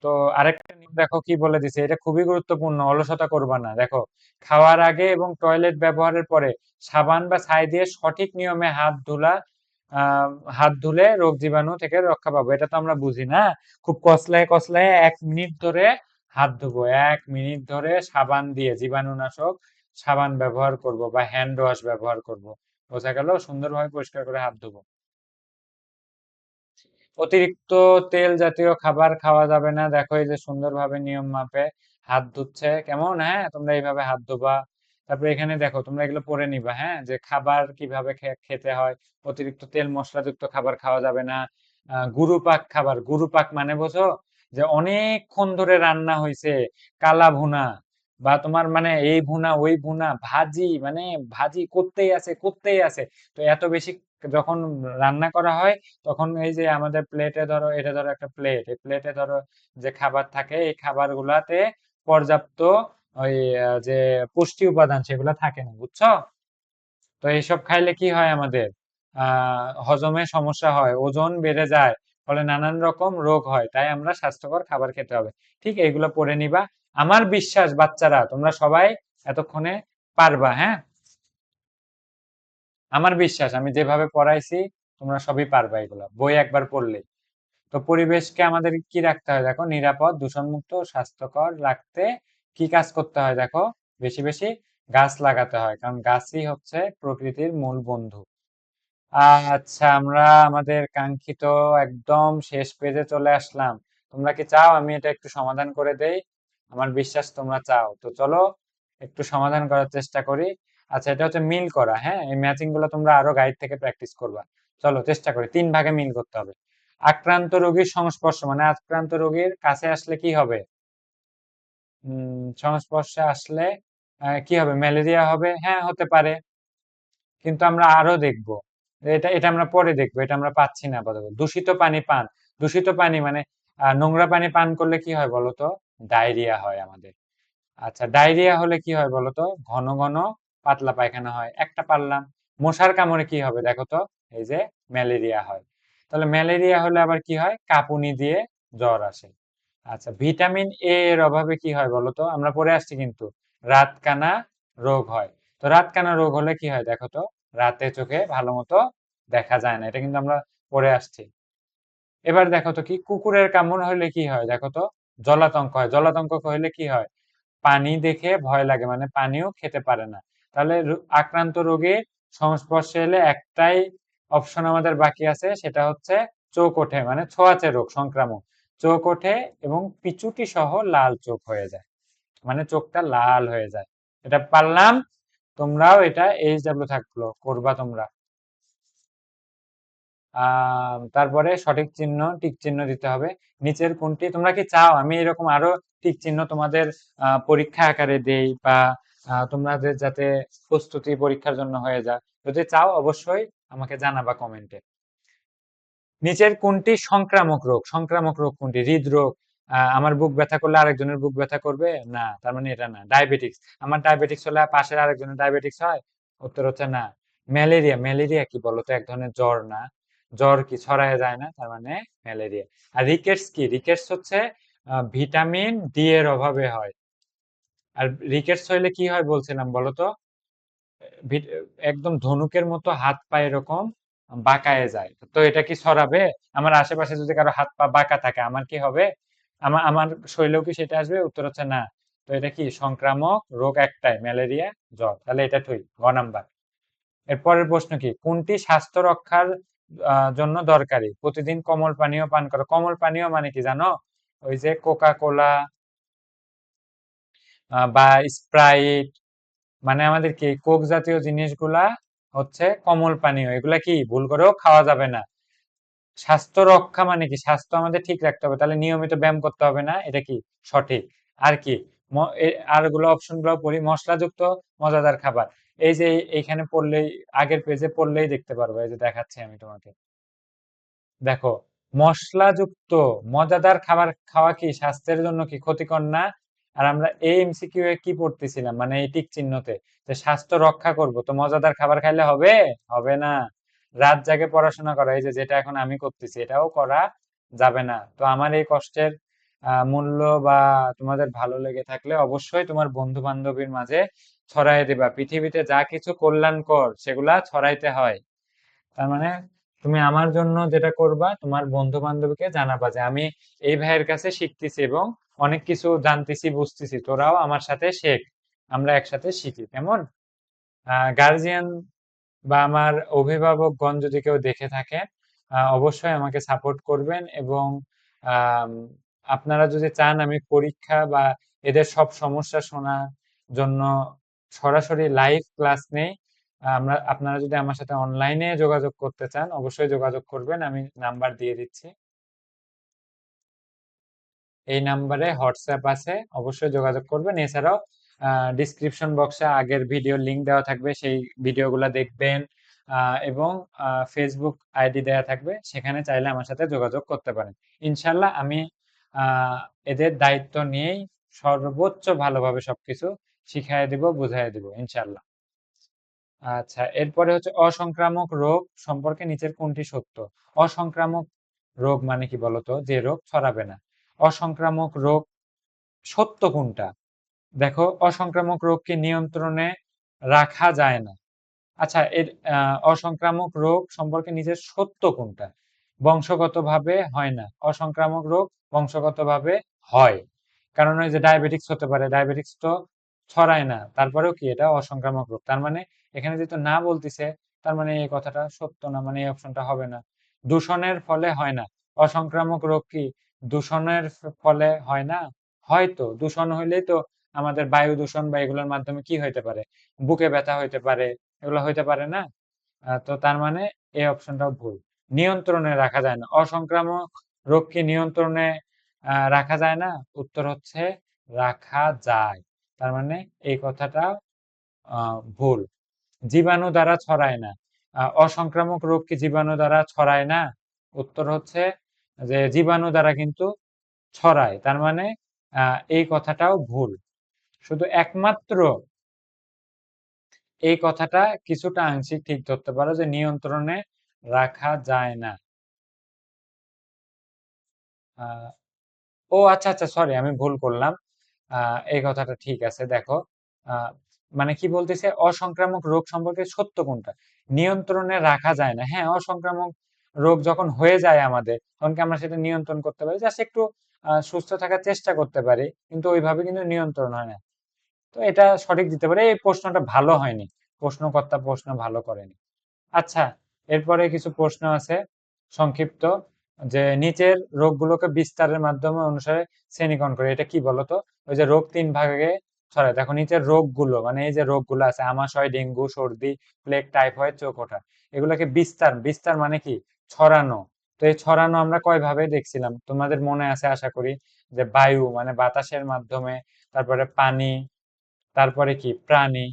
তো আরেকটা নিয়ম দেখো কি বলে দিছে, এটা খুবই গুরুত্বপূর্ণ, অলসতা করবা না। দেখো, খাওয়ার আগে এবং টয়লেট ব্যবহারের পরে সাবান বা ছাই দিয়ে সঠিক নিয়মে আহ হাত ধুলে রোগ জীবাণু থেকে রক্ষা পাবো। এটা তো আমরা বুঝি না। খুব কসলায় কসলায় 1 মিনিট ধরে হাত ধুবো, 1 মিনিট ধরে সাবান দিয়ে জীবাণুনাশক সাবান ব্যবহার করব বা হ্যান্ড ওয়াশ ব্যবহার করব। বোঝা গেল? সুন্দরভাবে পরিষ্কার করে হাত ধুবো। অতিরিক্ত তেল জাতীয় খাবার খাওয়া যাবে না। দেখো এই যে সুন্দরভাবে নিয়ম মাপে হাত ধুচ্ছে, কেমন? হ্যাঁ, তোমরা এইভাবে হাত ধোবা। তারপরে এখানে দেখো, তোমরা এগুলো পড়ে নিবা, হ্যাঁ, যে খাবার কিভাবে খেতে হয়। অতিরিক্ত তেল মশলাযুক্ত খাবার খাওয়া যাবে না। গুরুপাক খাবার, গুরুপাক মানে বোঝো, যে অনেকক্ষণ ধরে রান্না হয়েছে, কালা ভুনা, বা তোমার মানে এই ভুনা ওই ভুনা, ভাজি, মানে ভাজি করতেই আছে করতেই আছে। তো এত বেশি যখন রান্না করা হয়, তখন এই যে আমাদের প্লেটে ধরো, এটা ধরো একটা প্লেট, এই প্লেটে ধরো যে খাবার থাকে, এই খাবার গুলাতে পর্যাপ্ত ওই যে পুষ্টি উপাদান সেগুলা থাকে না, বুঝছো? তো এইসব খাইলে কি হয় আমাদের, হজমে সমস্যা হয়, ওজন বেড়ে যায়, ফলে নানান রকম রোগ হয়। তাই আমরা স্বাস্থ্যকর খাবার খেতে হবে। ঠিক এইগুলো পড়ে নিবা। আমার বিশ্বাস বাচ্চারা তোমরা সবাই এতক্ষণে পারবা, হ্যাঁ, আমার বিশ্বাস আমি যেভাবে পড়াইছি তোমরা সবই পারবা এগুলা, বই একবার পড়লে। তো পরিবেশকে আমাদের কি রাখতে হয় দেখো, নিরাপদ, দূষণমুক্ত, স্বাস্থ্যকর রাখতে কি কাজ করতে হয় দেখো, বেশি বেশি গাছ লাগাতে হয়, কারণ গাছই হচ্ছে প্রকৃতির মূল বন্ধু। আচ্ছা, আমরা আমাদের কাঙ্ক্ষিত একদম শেষ পেজে চলে আসলাম। তোমরা কি চাও আমি এটা একটু সমাধান করে দেই? আমার বিশ্বাস তোমরা চাও, তো চলো একটু সমাধান করার চেষ্টা করি। আচ্ছা, এটা হচ্ছে মিল করা, হ্যাঁ, এই ম্যাচিং গুলো তোমরা আরো গাইড থেকে প্র্যাকটিস করবা। চলো চেষ্টা করি, 3 ভাগে মিল করতে হবে। আক্রান্ত রোগীর সংস্পর্শ মানে আক্রান্ত রোগীর কাছে আসলে কি হবে? সংস্পর্শে আসলে কি হবে? ম্যালেরিয়া হবে, হ্যাঁ, হতে পারে। কিন্তু আমরা আরো দেখবো, এটা এটা আমরা পরে দেখবো, এটা আমরা পাচ্ছি না আপাতত। দূষিত পানি পান, দূষিত পানি মানে নোংরা পানি পান করলে কি হয় বলতো? ডায়রিয়া হয় আমাদের। আচ্ছা, ডায়রিয়া হলে কি হয় বলতো? ঘন ঘন পাতলা পায়খানা হয়, একটা পারলাম। মশার কামড়ে কি হবে দেখো তো? এই যে ম্যালেরিয়া হয়। তাহলে ম্যালেরিয়া হলে আবার কি হয়? কাঁপুনি দিয়ে জ্বর আসে। আচ্ছা, ভিটামিন এ এর অভাবে কি হয় বলতো? আমরা পড়ে আসছি কিন্তু, রাতকানা রোগ হয়। তো রাতকানা রোগ হলে কি হয় দেখো তো? রাতে চোখে ভালো মতো দেখা যায় না, এটা কিন্তু আমরা পড়ে আসছি। এবার দেখো তো, কি কুকুরের কামড় হলে কি হয় দেখো তো? জলাতঙ্ক হয়। জলাতঙ্ক হলে কি হয়? পানি দেখে ভয় লাগে, মানে পানিও খেতে পারে না। তাহলে আক্রান্ত রোগীর সংস্পর্শে এলে একটাই অপশন আমাদের বাকি আছে, সেটা হচ্ছে চোখ ওঠে মানে ছোঁয়াচে রোগ সংক্রামক, চোখ ওঠে এবং পিচুটি সহ লাল চোখ হয়ে যায়, মানে চোখটা লাল হয়ে যায়। এটা পারলাম, তোমরাও এটা এইচডব্লিউ থাকলো করবা তোমরা। তারপরে সঠিক চিহ্ন টিক চিহ্ন দিতে হবে। নিচের কোনটি, তোমরা কি চাও আমি এরকম আরো টিক চিহ্ন তোমাদের পরীক্ষা আকারে দেই, বা তোমাদের যাতে প্রস্তুতি পরীক্ষার জন্য হয়ে যায়? যদি চাও অবশ্যই আমাকে জানাবা কমেন্টে। নিচের কোনটি সংক্রামক রোগ? সংক্রামক রোগ কোনটি? হৃদরোগ? আমার বুক ব্যথা করলে আরেকজনের বুক ব্যথা করবে না, তার মানে এটা না। ডায়াবেটিক্স, আমার ডায়াবেটিক্স হলে পাশের আরেকজনের ডায়াবেটিক্স হয়? উত্তর হচ্ছে না। ম্যালেরিয়া, ম্যালেরিয়া কি বলতো? এক ধরনের জ্বর না? জ্বর কি ছড়ায় যায় না? তার মানে ম্যালেরিয়া। আর রিকেটস কি? রিকেটস হচ্ছে ভিটামিন ডি এর অভাবে হয়। আর রিকেটস হইলে কি হয় বলছিলাম বলতো? একদম ধনুকের মতো হাত পা এরকম বাঁকায়ে যায়। তো এটা কি ছড়াবে? আমার আশেপাশে যদি কারো হাত পা বাঁকা থাকে আমার কি হবে? আমার আমার শরীরেও কি সেটা আসবে? উত্তর হচ্ছে না। তো এটা কি সংক্রামক রোগ? একটাই, ম্যালেরিয়া, জ্বর। তাহলে এটা ঠিক, গ নাম্বার। এর পরের প্রশ্ন কি? কোনটি স্বাস্থ্য রক্ষার জন্য দরকারি? প্রতিদিন কোমল পানীয় পান করো। কোমল পানীয় মানে কি জানো? ওই যে কোকা কোলা বা স্প্রাইট, মানে আমাদের কি কোক জাতীয় জিনিসগুলা হচ্ছে কোমল পানীয়, এগুলা কি ভুল করেও খাওয়া যাবে না। স্বাস্থ্য রক্ষা মানে কি? স্বাস্থ্য আমাদের ঠিক রাখতে হবে, তাহলে নিয়মিত ব্যায়াম করতে হবে না, এটা কি সঠিক? আর কি আর গুলো অপশন গুলো পড়ি। মশলাযুক্ত মজাদার খাবার, এই যে এইখানে পড়লেই, আগের পেজে পড়লেই দেখতে পারবো, এই যে দেখাচ্ছি আমি তোমাকে। দেখো, মশলাযুক্ত মজাদার খাবার খাওয়া কি স্বাস্থ্যের জন্য কি ক্ষতিকর না? আর আমরা এই এমসিকিউ এ কি পড়তেছিলাম, মানে এই টিক চিহ্নতে, যে স্বাস্থ্য রক্ষা করব, তো মজাদার খাবার খাইলে হবে? হবে না। রাত জাগে পড়াশোনা করা, এই যে যেটা এখন আমি করতেছি, এটাও করা যাবে না। তো আমার এই কষ্টের মূল্য বা তোমাদের ভালো লেগে থাকলে অবশ্যই তোমার বন্ধু বান্ধবীর মাঝে ছড়াই দিবা। পৃথিবীতে যা কিছু কল্যাণকর সেগুলা ছড়াইতে হয়। তার মানে তুমি আমার জন্য যেটা করবা, তোমার বন্ধু বান্ধবীকে জানাবা যে আমি এই ভাইয়ের কাছে শিখতেছি এবং অনেক কিছু জানতেছি বুঝতেছি, তোরাও আমার সাথে শেখ, আমরা একসাথে শিখি, কেমন? গার্জিয়ান বা আমার অভিভাবকগণ যদি কেউ দেখে থাকেন, অবশ্যই আমাকে সাপোর্ট করবেন। এবং আম, আপনারা যদি চান আমি পরীক্ষা বা এদের সব সমস্যা শোনার জন্য সরাসরি লাইভ ক্লাস নেই, আপনারা যদি আমার সাথে অনলাইনে যোগাযোগ করতে চান অবশ্যই যোগাযোগ করবেন, আমি নাম্বার দিয়ে দিচ্ছি। এই নাম্বারে হোয়াটসঅ্যাপ আছে, অবশ্যই যোগাযোগ করবেন। এছাড়াও ডিসক্রিপশন বক্সে আগের ভিডিও লিংক দেওয়া থাকবে, সেই ভিডিওগুলো দেখবেন। এবং ফেসবুক আইডি দেওয়া থাকবে, সেখানে চাইলে আমার সাথে যোগাযোগ করতে পারেন। ইনশাল্লাহ আমি আহ, এদের দায়িত্ব নিয়েই সর্বোচ্চ ভালোভাবে সবকিছু শিখাই দিব, বুঝাই দিব ইনশাল্লাহ। আচ্ছা, এরপরে হচ্ছে অসংক্রামক রোগ সম্পর্কে নিচের কোনটি সত্য? অসংক্রামক রোগ মানে কি বলতো? যে রোগ ছড়াবে না। অসংক্রামক রোগ সত্য কোনটা? দেখো, অসংক্রামক রোগকে নিয়ন্ত্রণে রাখা যায় না। আচ্ছা, এর অসংক্রামক রোগ সম্পর্কে নিজের সত্য কোনটা? বংশগতভাবে হয় না। অসংক্রামক রোগ বংশগতভাবে হয়, কারণ ওই যে ডায়াবেটিক্স হতে পারে, ডায়াবেটিক্স তো ছড়ায় না, তারপরেও কি এটা অসংক্রামক রোগ? তার মানে এখানে যেহেতু না বলতিছে, তার মানে এই কথাটা সত্য না, মানে এই অপশনটা হবে না। দূষণের ফলে হয় না। অসংক্রামক রোগ কি দূষণের ফলে হয় না? হয়তো দূষণ হইলেই তো আমাদের বায়ু দূষণ বা এগুলোর মাধ্যমে কি হইতে পারে? বুকে ব্যথা হইতে পারে, এগুলো হইতে পারে না? তো তার মানে এই অপশনটাও ভুল। নিয়ন্ত্রণে রাখা যায় না, অসংক্রামক রোগ কি নিয়ন্ত্রণে রাখা যায় না? উত্তর হচ্ছে রাখা যায়। তার মানে এই কথাটা ভুল। জীবাণু দ্বারা ছড়ায় না। অসংক্রামক রোগ কি জীবাণু দ্বারা ছড়ায় না? উত্তর হচ্ছে যে জীবাণু দ্বারা কিন্তু ছড়ায়, তার মানে এই কথাটাও ভুল। শুধু একমাত্র এই কথাটা কিছুটা আংশিক ঠিক ধরতে পারো, যে নিয়ন্ত্রণে রাখা যায় না। আহ, ও আচ্ছা আচ্ছা, সরি আমি ভুল করলাম। এই কথাটা ঠিক আছে। দেখো, আহ, মানে কি বলতেছে, অসংক্রামক রোগ সম্পর্কে সত্য কোনটা? নিয়ন্ত্রণে রাখা যায় না। হ্যাঁ, অসংক্রামক রোগ যখন হয়ে যায় আমাদের, তখন কি আমরা সেটা নিয়ন্ত্রণ করতে পারি? জাস্ট একটু সুস্থ থাকার চেষ্টা করতে পারি, কিন্তু ওইভাবে কিন্তু নিয়ন্ত্রণ হয় না। তো এটা সঠিক দিতে পারে। এই প্রশ্নটা ভালো হয়নি, প্রশ্নকর্তা প্রশ্ন ভালো করেনি। আচ্ছা, এরপরে কিছু প্রশ্ন আছে সংক্ষিপ্ত, যে নিচের রোগগুলোকে বিস্তারের মাধ্যমে অনুসারে শ্রেণীকরণ করে। এটা কি বলতো? ওই যে রোগ 3 ভাগে ছড়ায়। দেখো নিচের রোগগুলো, মানে এই যে রোগগুলো আছে আমাশয়, ডেঙ্গু, সর্দি, প্লেগ, টাইফয়েড, চোখ ওঠা, এগুলোকে বিস্তার, বিস্তার মানে কি? ছড়ানো। তো এই ছড়ানো আমরা কয় ভাবে দেখছিলাম? তোমাদের মনে আছে আশা করি, যে বায়ু মানে বাতাসের মাধ্যমে, তারপরে পানি, তারপরে কি প্রাণী।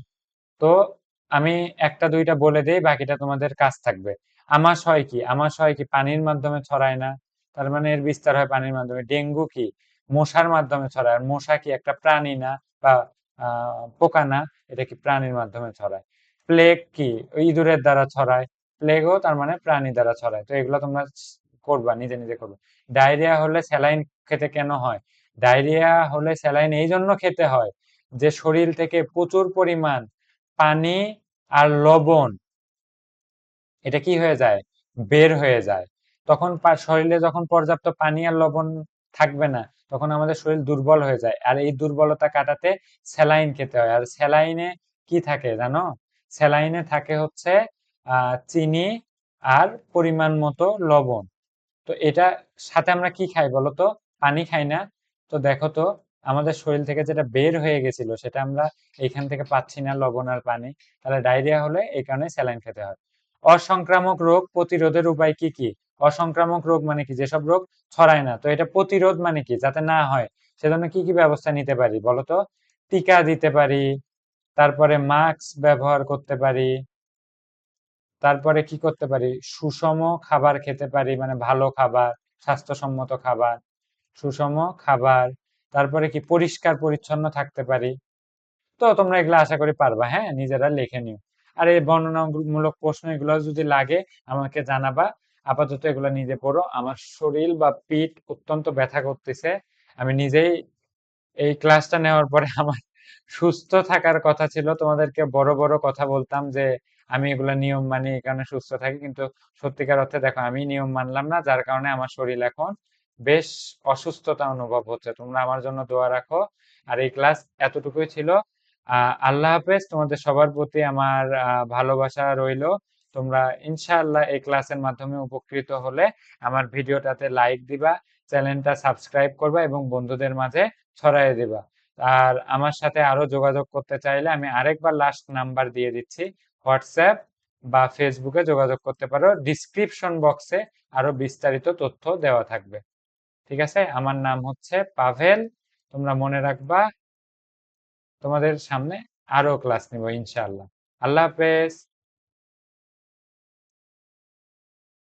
তো আমি একটা দুইটা বলে দেই, বাকিটা তোমাদের কাজ থাকবে। আমাশয় কি? আমাশয় কি পানির মাধ্যমে ছড়ায় না, তার মানে এর বিস্তার হয় পানির মাধ্যমে। ডেঙ্গু কি? মশার মাধ্যমে ছড়ায়। আর মশা কি একটা প্রাণী না বা পোকা না? এটা কি প্রাণীর মাধ্যমে ছড়ায়। প্লেগ কি? ওই ইঁদুরের দ্বারা ছড়ায়। প্লেগও তার মানে প্রাণী দ্বারা ছড়ায়। তো এগুলো তোমরা করবা, নিজে নিজে করবে। ডায়রিয়া হলে স্যালাইন খেতে কেন হয়? ডায়রিয়া হলে স্যালাইন এই জন্য খেতে হয় যে শরীর থেকে প্রচুর পরিমাণ পানি আর লবণ এটা কি হয়ে যায়? বের হয়ে যায়। তখন শরীরে যখন পর্যাপ্ত পানি আর লবণ থাকবে না, তখন আমাদের শরীর দুর্বল হয়ে যায়। আর এই দুর্বলতা কাটাতে স্যালাইন খেতে হয়। আর স্যালাইনে কি থাকে জানো? স্যালাইনে থাকে হচ্ছে চিনি আর পরিমাণ মতো লবণ। তো এটা সাথে আমরা কি খাই বলতো? পানি খাই না? তো দেখো তো, আমাদের শরীর থেকে যেটা বের হয়ে গেছিল সেটা আমরা এইখান থেকে পাচ্ছি না, লবণ আর পানি। তাহলে ডায়রিয়া হলে এই কারণে স্যালাইন খেতে হয়। অসংক্রামক রোগ প্রতিরোধের উপায় কি কি? অসংক্রামক রোগ মানে কি? যেসব রোগ ছড়ায় না। তো এটা প্রতিরোধ মানে কি? যাতে না হয় সেজন্য কি কি ব্যবস্থা নিতে পারি বলতো? টিকা দিতে পারি, তারপরে মাস্ক ব্যবহার করতে পারি, তারপরে কি করতে পারি? সুষম খাবার খেতে পারি, মানে ভালো খাবার, স্বাস্থ্যসম্মত খাবার, সুষম খাবার। তারপরে কি? পরিষ্কার পরিচ্ছন্ন থাকতে পারি। তো তোমরা এগুলো আশা করি পারবা, হ্যাঁ? নিজেরা লিখে নিও। আর এই বর্ণনামূলক প্রশ্ন এগুলো যদি লাগে আমাকে জানাবা। আপাতত এগুলো নিজে পড়ো। আমার শরীর বা পিঠ অত্যন্ত ব্যথা করতেছে। আমি নিজেই এই ক্লাসটা নেওয়ার পরে আমার সুস্থ থাকার কথা ছিল, তোমাদেরকে বড় বড় কথা বলতাম যে আমি এগুলা নিয়ম মানি এই কারণে সুস্থ থাকি, কিন্তু সত্যিকার অর্থে দেখো আমি নিয়ম মানলাম না, যার কারণে আমার শরীর এখন বেশ অসুস্থতা অনুভব হচ্ছে। তোমরা আমার জন্য দোয়া রাখো। আর এই ক্লাস এতটুকুই ছিল। আল্লাহ হাফেজ। তোমাদের সবার প্রতি আমার ভালোবাসা রইলো। তোমরা ইনশাআল্লাহ এই ক্লাসের মাধ্যমে উপকৃত হলে আমার ভিডিওটাতে লাইক দিবা, চ্যানেলটা সাবস্ক্রাইব করবা এবং বন্ধুদের মাঝে ছড়াই দিবা। আর আমার সাথে আরো যোগাযোগ করতে চাইলে আমি আরেকবার লাস্ট নাম্বার দিয়ে দিচ্ছি, হোয়াটসঅ্যাপ বা ফেসবুকে যোগাযোগ করতে পারো। ডিসক্রিপশন বক্সে আরো বিস্তারিত তথ্য দেওয়া থাকবে। ঠিক আছে? আমার নাম হচ্ছে পাভেল। তোমরা মনে রাখবা। তোমাদের সামনে আরো ক্লাস নিব ইনশাআল্লাহ। আল্লাহ হাফেজ।